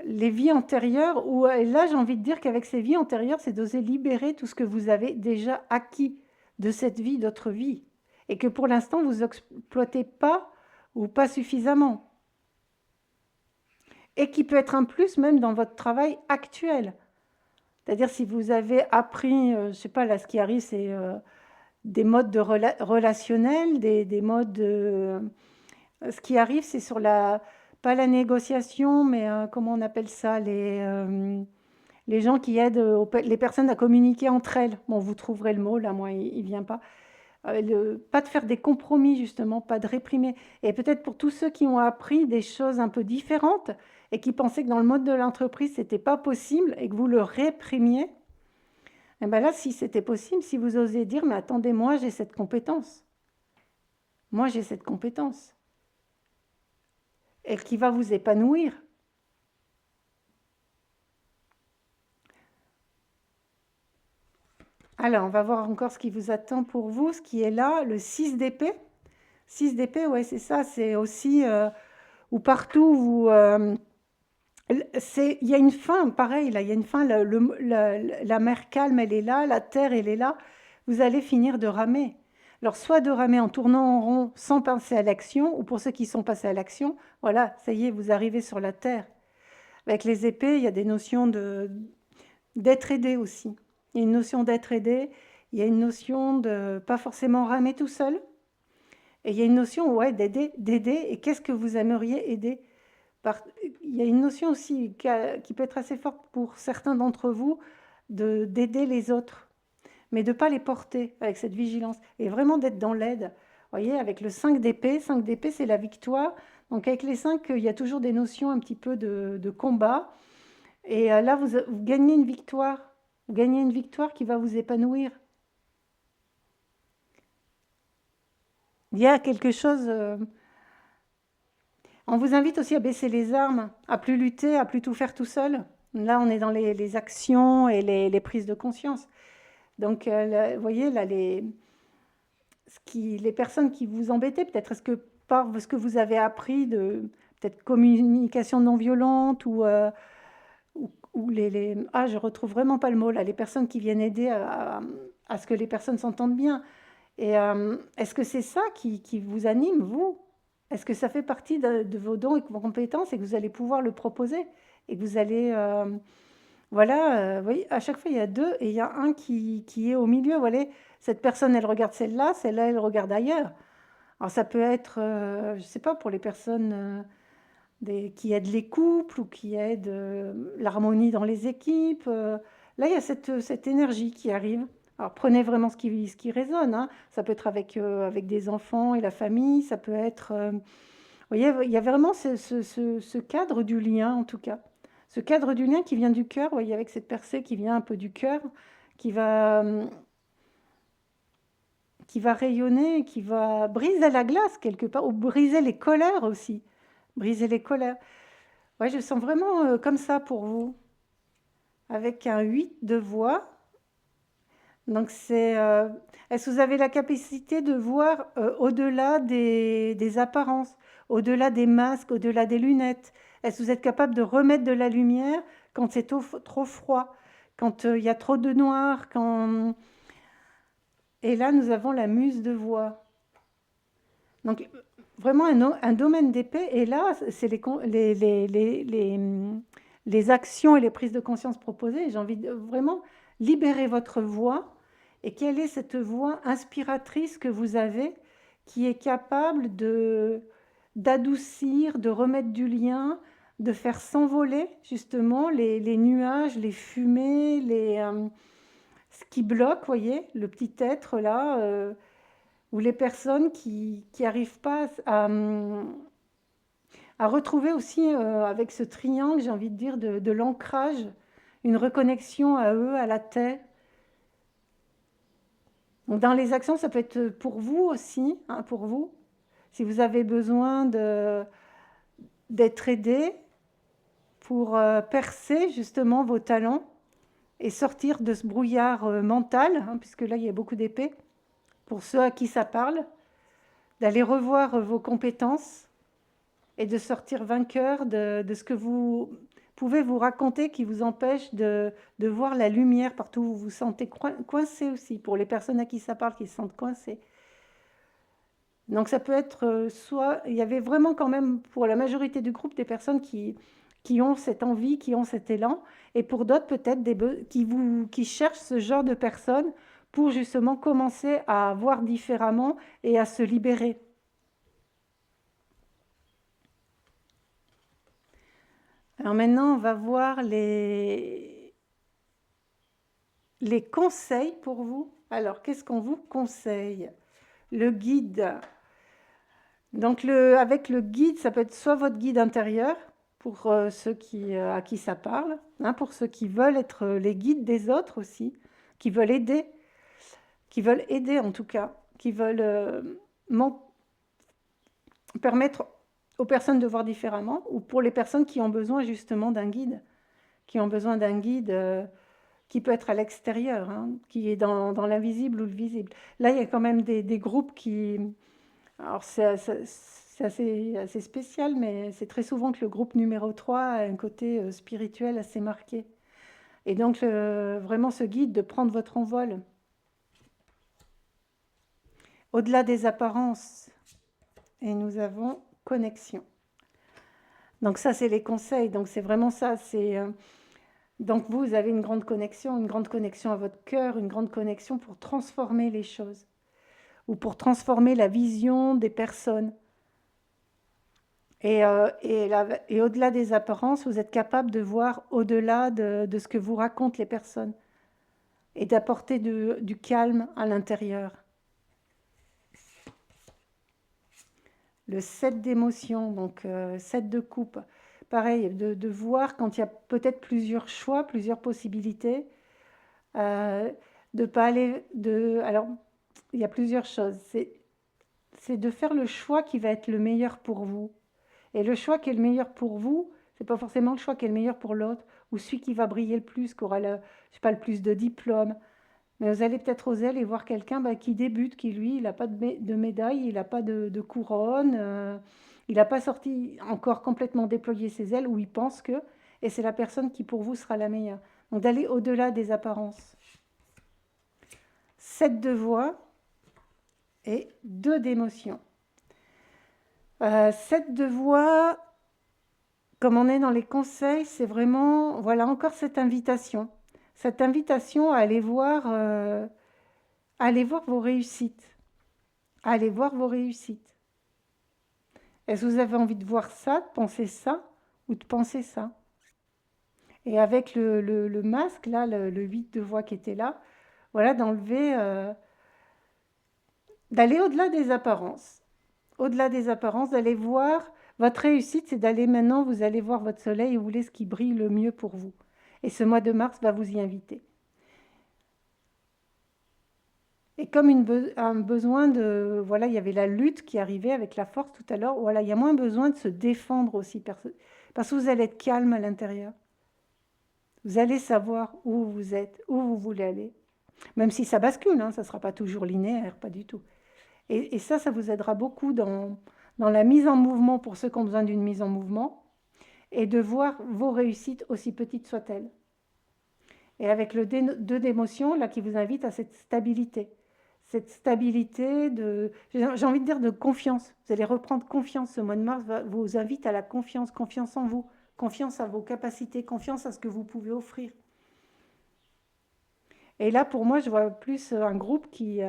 les vies antérieures, et là j'ai envie de dire qu'avec ces vies antérieures, c'est d'oser libérer tout ce que vous avez déjà acquis de cette vie, d'autre vie, et que pour l'instant vous n'exploitez pas ou pas suffisamment, et qui peut être un plus même dans votre travail actuel. C'est-à-dire si vous avez appris, je ne sais pas, là ce qui arrive c'est des modes de relationnels, des modes de... Ce qui arrive c'est sur la... pas la négociation, mais comment on appelle ça, les gens qui aident les personnes à communiquer entre elles. Bon, vous trouverez le mot, là moi il ne vient pas. Pas de faire des compromis justement, pas de réprimer. Et peut-être pour tous ceux qui ont appris des choses un peu différentes et qui pensaient que dans le mode de l'entreprise, ce n'était pas possible et que vous le réprimiez, et bien là, si c'était possible, si vous osez dire, mais attendez, moi j'ai cette compétence. Moi j'ai cette compétence. Et qui va vous épanouir. Alors, on va voir encore ce qui vous attend pour vous, ce qui est là, le 6 d'épée. 6 d'épée, ouais, c'est ça, c'est aussi où partout vous... il y a une fin, pareil, là, il y a une fin, la mer calme, elle est là, la terre, elle est là. Vous allez finir de ramer. Alors, soit de ramer en tournant en rond sans penser à l'action, ou pour ceux qui sont passés à l'action, voilà, ça y est, vous arrivez sur la terre. Avec les épées, il y a des notions d'être aidé aussi. Il y a une notion d'être aidé, il y a une notion de pas forcément ramer tout seul, et il y a une notion ouais, d'aider, et qu'est-ce que vous aimeriez aider il y a une notion aussi qui peut être assez forte pour certains d'entre vous, d'aider les autres, mais de ne pas les porter avec cette vigilance, et vraiment d'être dans l'aide. Vous voyez, avec le 5 d'épée c'est la victoire. Donc avec les 5, il y a toujours des notions un petit peu de combat. Et là, vous gagnez une victoire. Vous gagnez une victoire qui va vous épanouir. Il y a quelque chose... On vous invite aussi à baisser les armes, à plus lutter, à plus tout faire tout seul. Là, on est dans les actions et les prises de conscience. Donc, là, vous voyez, là, les personnes qui vous embêtaient, peut-être est-ce que par ce que vous avez appris de peut-être communication non violente ou ah, je retrouve vraiment pas le mot là, les personnes qui viennent aider à ce que les personnes s'entendent bien. Et est-ce que c'est ça qui vous anime, vous? Est-ce que ça fait partie de vos dons et de vos compétences et que vous allez pouvoir le proposer et que vous allez Voilà, oui, à chaque fois, il y a 2 et il y a un qui est au milieu. Vous voyez, cette personne, elle regarde celle-là, elle regarde ailleurs. Alors ça peut être, je sais pas, pour les personnes, qui aident les couples ou qui aident, l'harmonie dans les équipes, là, il y a cette énergie qui arrive. Alors prenez vraiment ce qui résonne, hein. Ça peut être avec des enfants et la famille, ça peut être, vous voyez, il y a vraiment ce cadre du lien, en tout cas. Ce cadre du lien qui vient du cœur, vous voyez, avec cette percée qui vient un peu du cœur, qui va, hem, qui va rayonner, qui va briser la glace quelque part ou briser les colères aussi. Briser les colères. Ouais, je sens vraiment, comme ça pour vous, avec un 8 de voix. Donc c'est, est-ce que vous avez la capacité de voir, au-delà des apparences, au-delà des masques, au-delà des lunettes? Est-ce que vous êtes capable de remettre de la lumière quand c'est trop froid, quand, il y a trop de noir, quand et là, nous avons la muse de voix. Donc vraiment un domaine d'épée et là, c'est les actions et les prises de conscience proposées. J'ai envie de vraiment libérer votre voix et quelle est cette voix inspiratrice que vous avez qui est capable d'adoucir, de remettre du lien, de faire s'envoler justement les nuages, les fumées, ce qui bloque, voyez, le petit être là, ou les personnes qui arrivent pas à retrouver aussi, avec ce triangle, j'ai envie de dire, de l'ancrage, une reconnexion à eux, à la terre. Donc dans les actions, ça peut être pour vous aussi, hein, pour vous. Si vous avez besoin d'être aidé pour percer justement vos talents et sortir de ce brouillard mental, hein, puisque là, il y a beaucoup d'épées, pour ceux à qui ça parle, d'aller revoir vos compétences et de sortir vainqueur de ce que vous pouvez vous raconter qui vous empêche de voir la lumière partout où vous vous sentez coincé aussi, pour les personnes à qui ça parle qui se sentent coincées. Donc ça peut être soit, il y avait vraiment quand même pour la majorité du groupe des personnes qui ont cette envie, qui ont cet élan, et pour d'autres peut-être qui cherchent ce genre de personnes pour justement commencer à voir différemment et à se libérer. Alors maintenant, on va voir les conseils pour vous. Alors, qu'est-ce qu'on vous conseille? Le guide. Donc, avec le guide, ça peut être soit votre guide intérieur, pour ceux à qui ça parle, hein, pour ceux qui veulent être les guides des autres aussi, qui veulent aider en tout cas, qui veulent permettre aux personnes de voir différemment, ou pour les personnes qui ont besoin justement d'un guide, qui ont besoin d'un guide qui peut être à l'extérieur, hein, qui est dans l'invisible ou le visible. Là, il y a quand même des groupes qui... Alors, c'est assez spécial, mais c'est très souvent que le groupe numéro 3 a un côté spirituel assez marqué. Et donc, vraiment ce guide de prendre votre envol. Au-delà des apparences. Et nous avons connexion. Donc ça, c'est les conseils. Donc c'est vraiment ça. Donc vous avez une grande connexion à votre cœur, une grande connexion pour transformer les choses ou pour transformer la vision des personnes. Et au-delà des apparences, vous êtes capable de voir au-delà de ce que vous racontent les personnes et d'apporter du calme à l'intérieur. Le 7 d'émotions, donc 7 de coupe. Pareil, de voir quand il y a peut-être plusieurs choix, plusieurs possibilités, de pas aller de. Alors, il y a plusieurs choses. C'est de faire le choix qui va être le meilleur pour vous. Et le choix qui est le meilleur pour vous, c'est pas forcément le choix qui est le meilleur pour l'autre, ou celui qui va briller le plus, qui aura je sais pas, le plus de diplômes. Mais vous allez peut-être oser aller voir quelqu'un qui débute, qui lui, il n'a pas de médaille, il n'a pas de couronne, il n'a pas sorti encore complètement déployé ses ailes, ou il pense que, et c'est la personne qui pour vous sera la meilleure. Donc d'aller au-delà des apparences. 7 de voix et 2 d'émotion. 7 de voix, Comme on est dans les conseils, c'est vraiment, voilà, encore cette invitation. Cette invitation à aller voir vos réussites. À aller voir vos réussites. Est-ce que vous avez envie de voir ça, de penser ça, ou de penser ça? Et avec le masque, là, le 8 de voix qui était là, voilà, d'enlever, d'aller au-delà des apparences. Au-delà des apparences, d'aller voir votre réussite, c'est d'aller maintenant, vous allez voir votre soleil et vous voulez ce qui brille le mieux pour vous. Et ce mois de mars va vous y inviter. Et comme un besoin de... Voilà, il y avait la lutte qui arrivait avec la force tout à l'heure. Voilà, il y a moins besoin de se défendre aussi. Parce que vous allez être calme à l'intérieur. Vous allez savoir où vous êtes, où vous voulez aller. Même si ça bascule, hein, ça ne sera pas toujours linéaire, pas du tout. Et ça vous aidera beaucoup dans la mise en mouvement pour ceux qui ont besoin d'une mise en mouvement et de voir vos réussites, aussi petites soient-elles. Et avec le 2 d'émotion, là, qui vous invite à cette stabilité. Cette stabilité j'ai envie de dire de confiance. Vous allez reprendre confiance. Ce mois de mars vous invite à la confiance, confiance en vous, confiance à vos capacités, confiance à ce que vous pouvez offrir. Et là, pour moi, je vois plus un groupe qui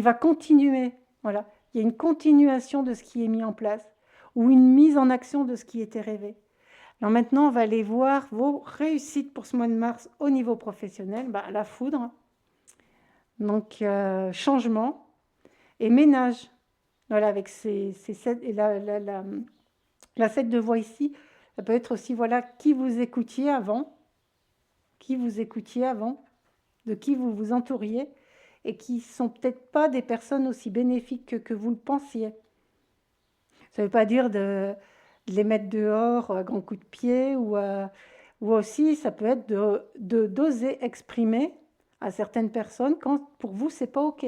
va continuer. Voilà. Il y a une continuation de ce qui est mis en place ou une mise en action de ce qui était rêvé. Alors maintenant, on va aller voir vos réussites pour ce mois de mars au niveau professionnel. La foudre, donc changement et ménage. Voilà, avec ces 7 et la 7 de voix ici, ça peut être aussi voilà qui vous écoutiez avant, de qui vous vous entouriez et qui sont peut-être pas des personnes aussi bénéfiques que vous le pensiez. Ça ne veut pas dire de les mettre dehors à grands coups de pied ou aussi ça peut être d'oser exprimer à certaines personnes quand pour vous c'est pas ok.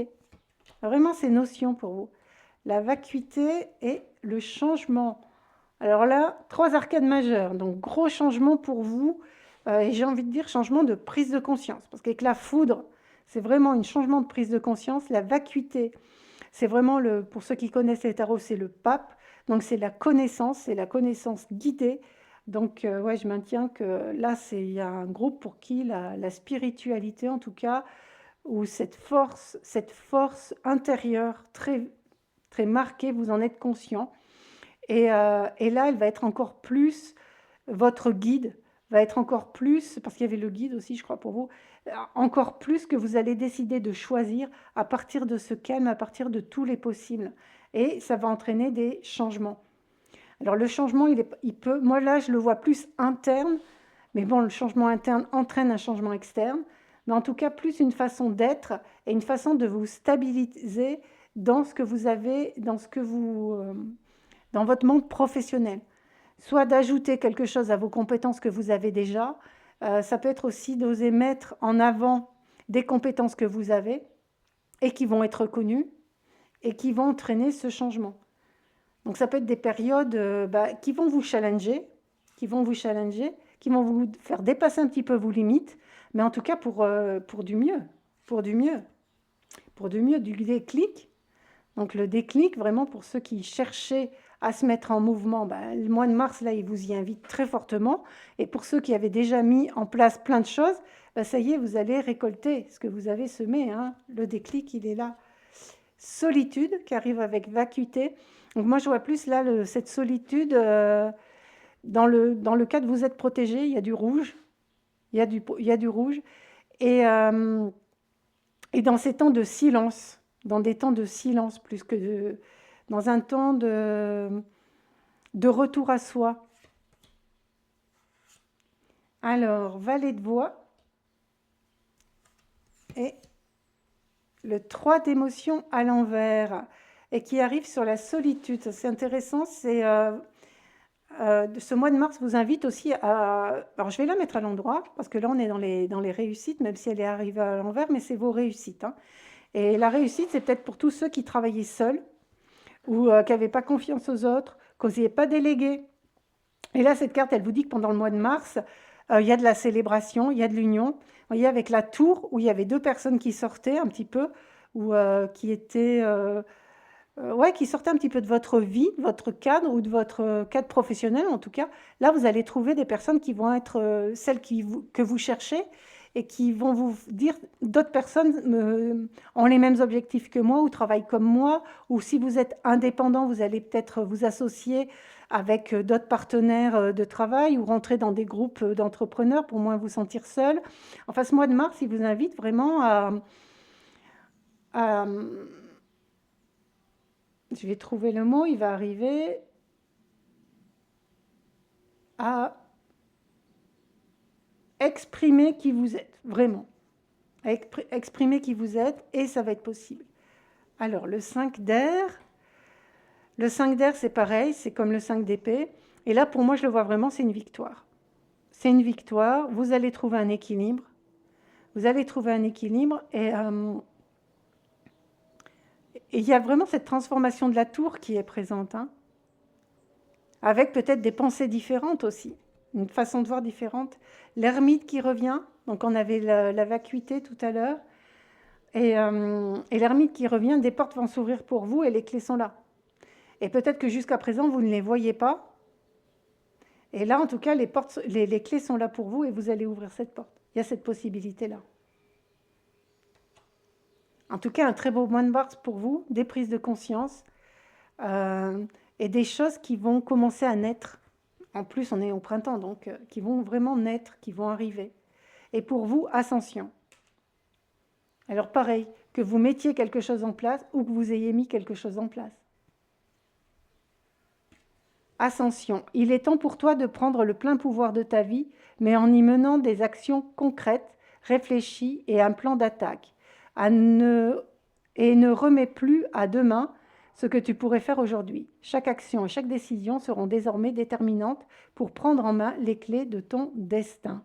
Vraiment ces notions pour vous. La vacuité et le changement. Alors là, 3 arcades majeures, donc gros changement pour vous, et j'ai envie de dire changement de prise de conscience, parce qu'avec la foudre, c'est vraiment un changement de prise de conscience. La vacuité, c'est vraiment, pour ceux qui connaissent les tarots, c'est le pape, donc c'est la connaissance guidée. Donc ouais, je maintiens que là, il y a un groupe pour qui la spiritualité, en tout cas, ou cette force intérieure très, très marquée, vous en êtes conscient. Et là, elle va être encore plus, votre guide va être encore plus, parce qu'il y avait le guide aussi, je crois, pour vous, encore plus que vous allez décider de choisir à partir de ce calme, à partir de tous les possibles. Et ça va entraîner des changements. Alors le changement, il peut, moi là, je le vois plus interne, mais bon, le changement interne entraîne un changement externe, mais en tout cas, plus une façon d'être et une façon de vous stabiliser dans ce que vous avez, dans votre monde professionnel. Soit d'ajouter quelque chose à vos compétences que vous avez déjà, ça peut être aussi d'oser mettre en avant des compétences que vous avez et qui vont être reconnues et qui vont entraîner ce changement. Donc ça peut être des périodes qui vont vous challenger, qui vont vous faire dépasser un petit peu vos limites, mais en tout cas pour du mieux, du déclic. Donc le déclic, vraiment pour ceux qui cherchaient à se mettre en mouvement, le mois de mars, là, il vous y invite très fortement. Et pour ceux qui avaient déjà mis en place plein de choses, ça y est, vous allez récolter ce que vous avez semé. Hein. Le déclic, il est là. Solitude qui arrive avec vacuité. Donc moi, je vois plus là cette solitude dans le cas de vous êtes protégé, il y a du rouge. Il y a du rouge. Et dans ces temps de silence, dans des temps de silence plus que dans un temps de retour à soi. Alors, valet de voix et le 3 d'émotion à l'envers et qui arrive sur la solitude. C'est intéressant, c'est ce mois de mars vous invite aussi à... Alors, je vais la mettre à l'endroit parce que là, on est dans les réussites, même si elle est arrivée à l'envers, mais c'est vos réussites. Hein. Et la réussite, c'est peut-être pour tous ceux qui travaillaient seuls ou qui n'avaient pas confiance aux autres, qui n'osaient pas déléguer. Et là, cette carte, elle vous dit que pendant le mois de mars, il y a de la célébration, il y a de l'union. Vous voyez, avec la tour, où il y avait 2 personnes qui sortaient un petit peu, ou qui étaient ouais, qui sortaient un petit peu de votre vie, de votre cadre ou de votre cadre professionnel en tout cas. Là, vous allez trouver des personnes qui vont être celles que vous cherchez et qui vont vous dire d'autres personnes ont les mêmes objectifs que moi ou travaillent comme moi. Ou si vous êtes indépendant, vous allez peut-être vous associer avec d'autres partenaires de travail ou rentrer dans des groupes d'entrepreneurs pour moins vous sentir seul. Enfin, ce mois de mars, il vous invite vraiment à je vais trouver le mot, il va arriver à exprimer qui vous êtes, vraiment. À exprimer qui vous êtes et ça va être possible. Alors, le 5 d'air. Le 5 d'air, c'est pareil, c'est comme le 5 d'épée. Et là, pour moi, je le vois vraiment, c'est une victoire. C'est une victoire. Vous allez trouver un équilibre. Vous allez trouver un équilibre et il y a vraiment cette transformation de la tour qui est présente, hein, avec peut-être des pensées différentes aussi, une façon de voir différente. L'ermite qui revient, donc on avait la vacuité tout à l'heure, et l'ermite qui revient, des portes vont s'ouvrir pour vous et les clés sont là. Et peut-être que jusqu'à présent, vous ne les voyez pas. Et là, en tout cas, les clés sont là pour vous et vous allez ouvrir cette porte. Il y a cette possibilité-là. En tout cas, un très beau mois de mars pour vous, des prises de conscience et des choses qui vont commencer à naître. En plus, on est au printemps, donc qui vont vraiment naître, qui vont arriver. Et pour vous, ascension. Alors pareil, que vous mettiez quelque chose en place ou que vous ayez mis quelque chose en place. Ascension. Il est temps pour toi de prendre le plein pouvoir de ta vie, mais en y menant des actions concrètes, réfléchies et un plan d'attaque. Et ne remets plus à demain ce que tu pourrais faire aujourd'hui. Chaque action et chaque décision seront désormais déterminantes pour prendre en main les clés de ton destin.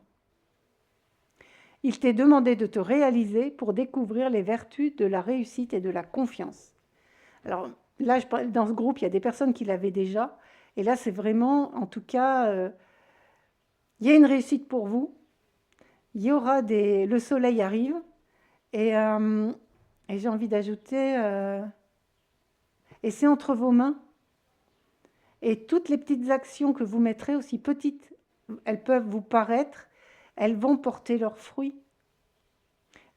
Il t'est demandé de te réaliser pour découvrir les vertus de la réussite et de la confiance. Alors là, dans ce groupe, il y a des personnes qui l'avaient déjà. Et là, c'est vraiment, en tout cas, il y a une réussite pour vous. Il y aura le soleil arrive. Et j'ai envie d'ajouter, et c'est entre vos mains. Et toutes les petites actions que vous mettrez, aussi petites, elles peuvent vous paraître, elles vont porter leurs fruits.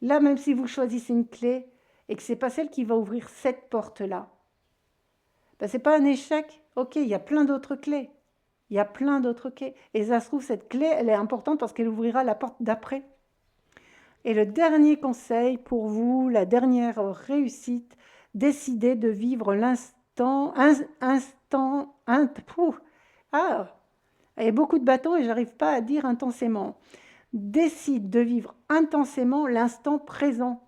Là, même si vous choisissez une clé et que ce n'est pas celle qui va ouvrir cette porte-là, ben, ce n'est pas un échec. Ok, il y a plein d'autres clés. Il y a plein d'autres clés. Et ça se trouve, cette clé, elle est importante parce qu'elle ouvrira la porte d'après. Et le dernier conseil pour vous, la dernière réussite, décidez de vivre l'instant, il y a beaucoup de bateaux et j'arrive pas à dire intensément. Décide de vivre intensément l'instant présent.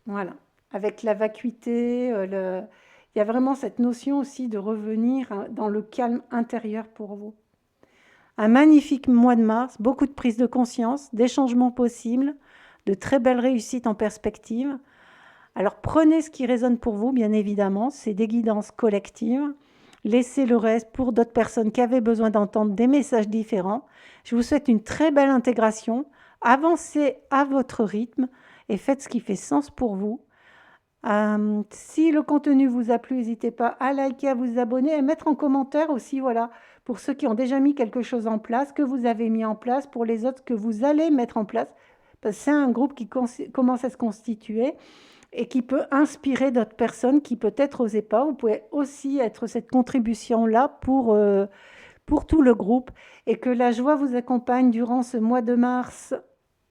Voilà, avec la vacuité, il y a vraiment cette notion aussi de revenir dans le calme intérieur pour vous. Un magnifique mois de mars, beaucoup de prise de conscience, des changements possibles, de très belles réussites en perspective. Alors prenez ce qui résonne pour vous, bien évidemment, c'est des guidances collectives. Laissez le reste pour d'autres personnes qui avaient besoin d'entendre des messages différents. Je vous souhaite une très belle intégration. Avancez à votre rythme et faites ce qui fait sens pour vous. Si le contenu vous a plu, n'hésitez pas à liker, à vous abonner et mettre en commentaire aussi, voilà, pour ceux qui ont déjà mis quelque chose en place, que vous avez mis en place, pour les autres que vous allez mettre en place. Parce que c'est un groupe qui commence à se constituer et qui peut inspirer d'autres personnes qui peut-être n'osaient pas. Vous pouvez aussi être cette contribution-là pour tout le groupe et que la joie vous accompagne durant ce mois de mars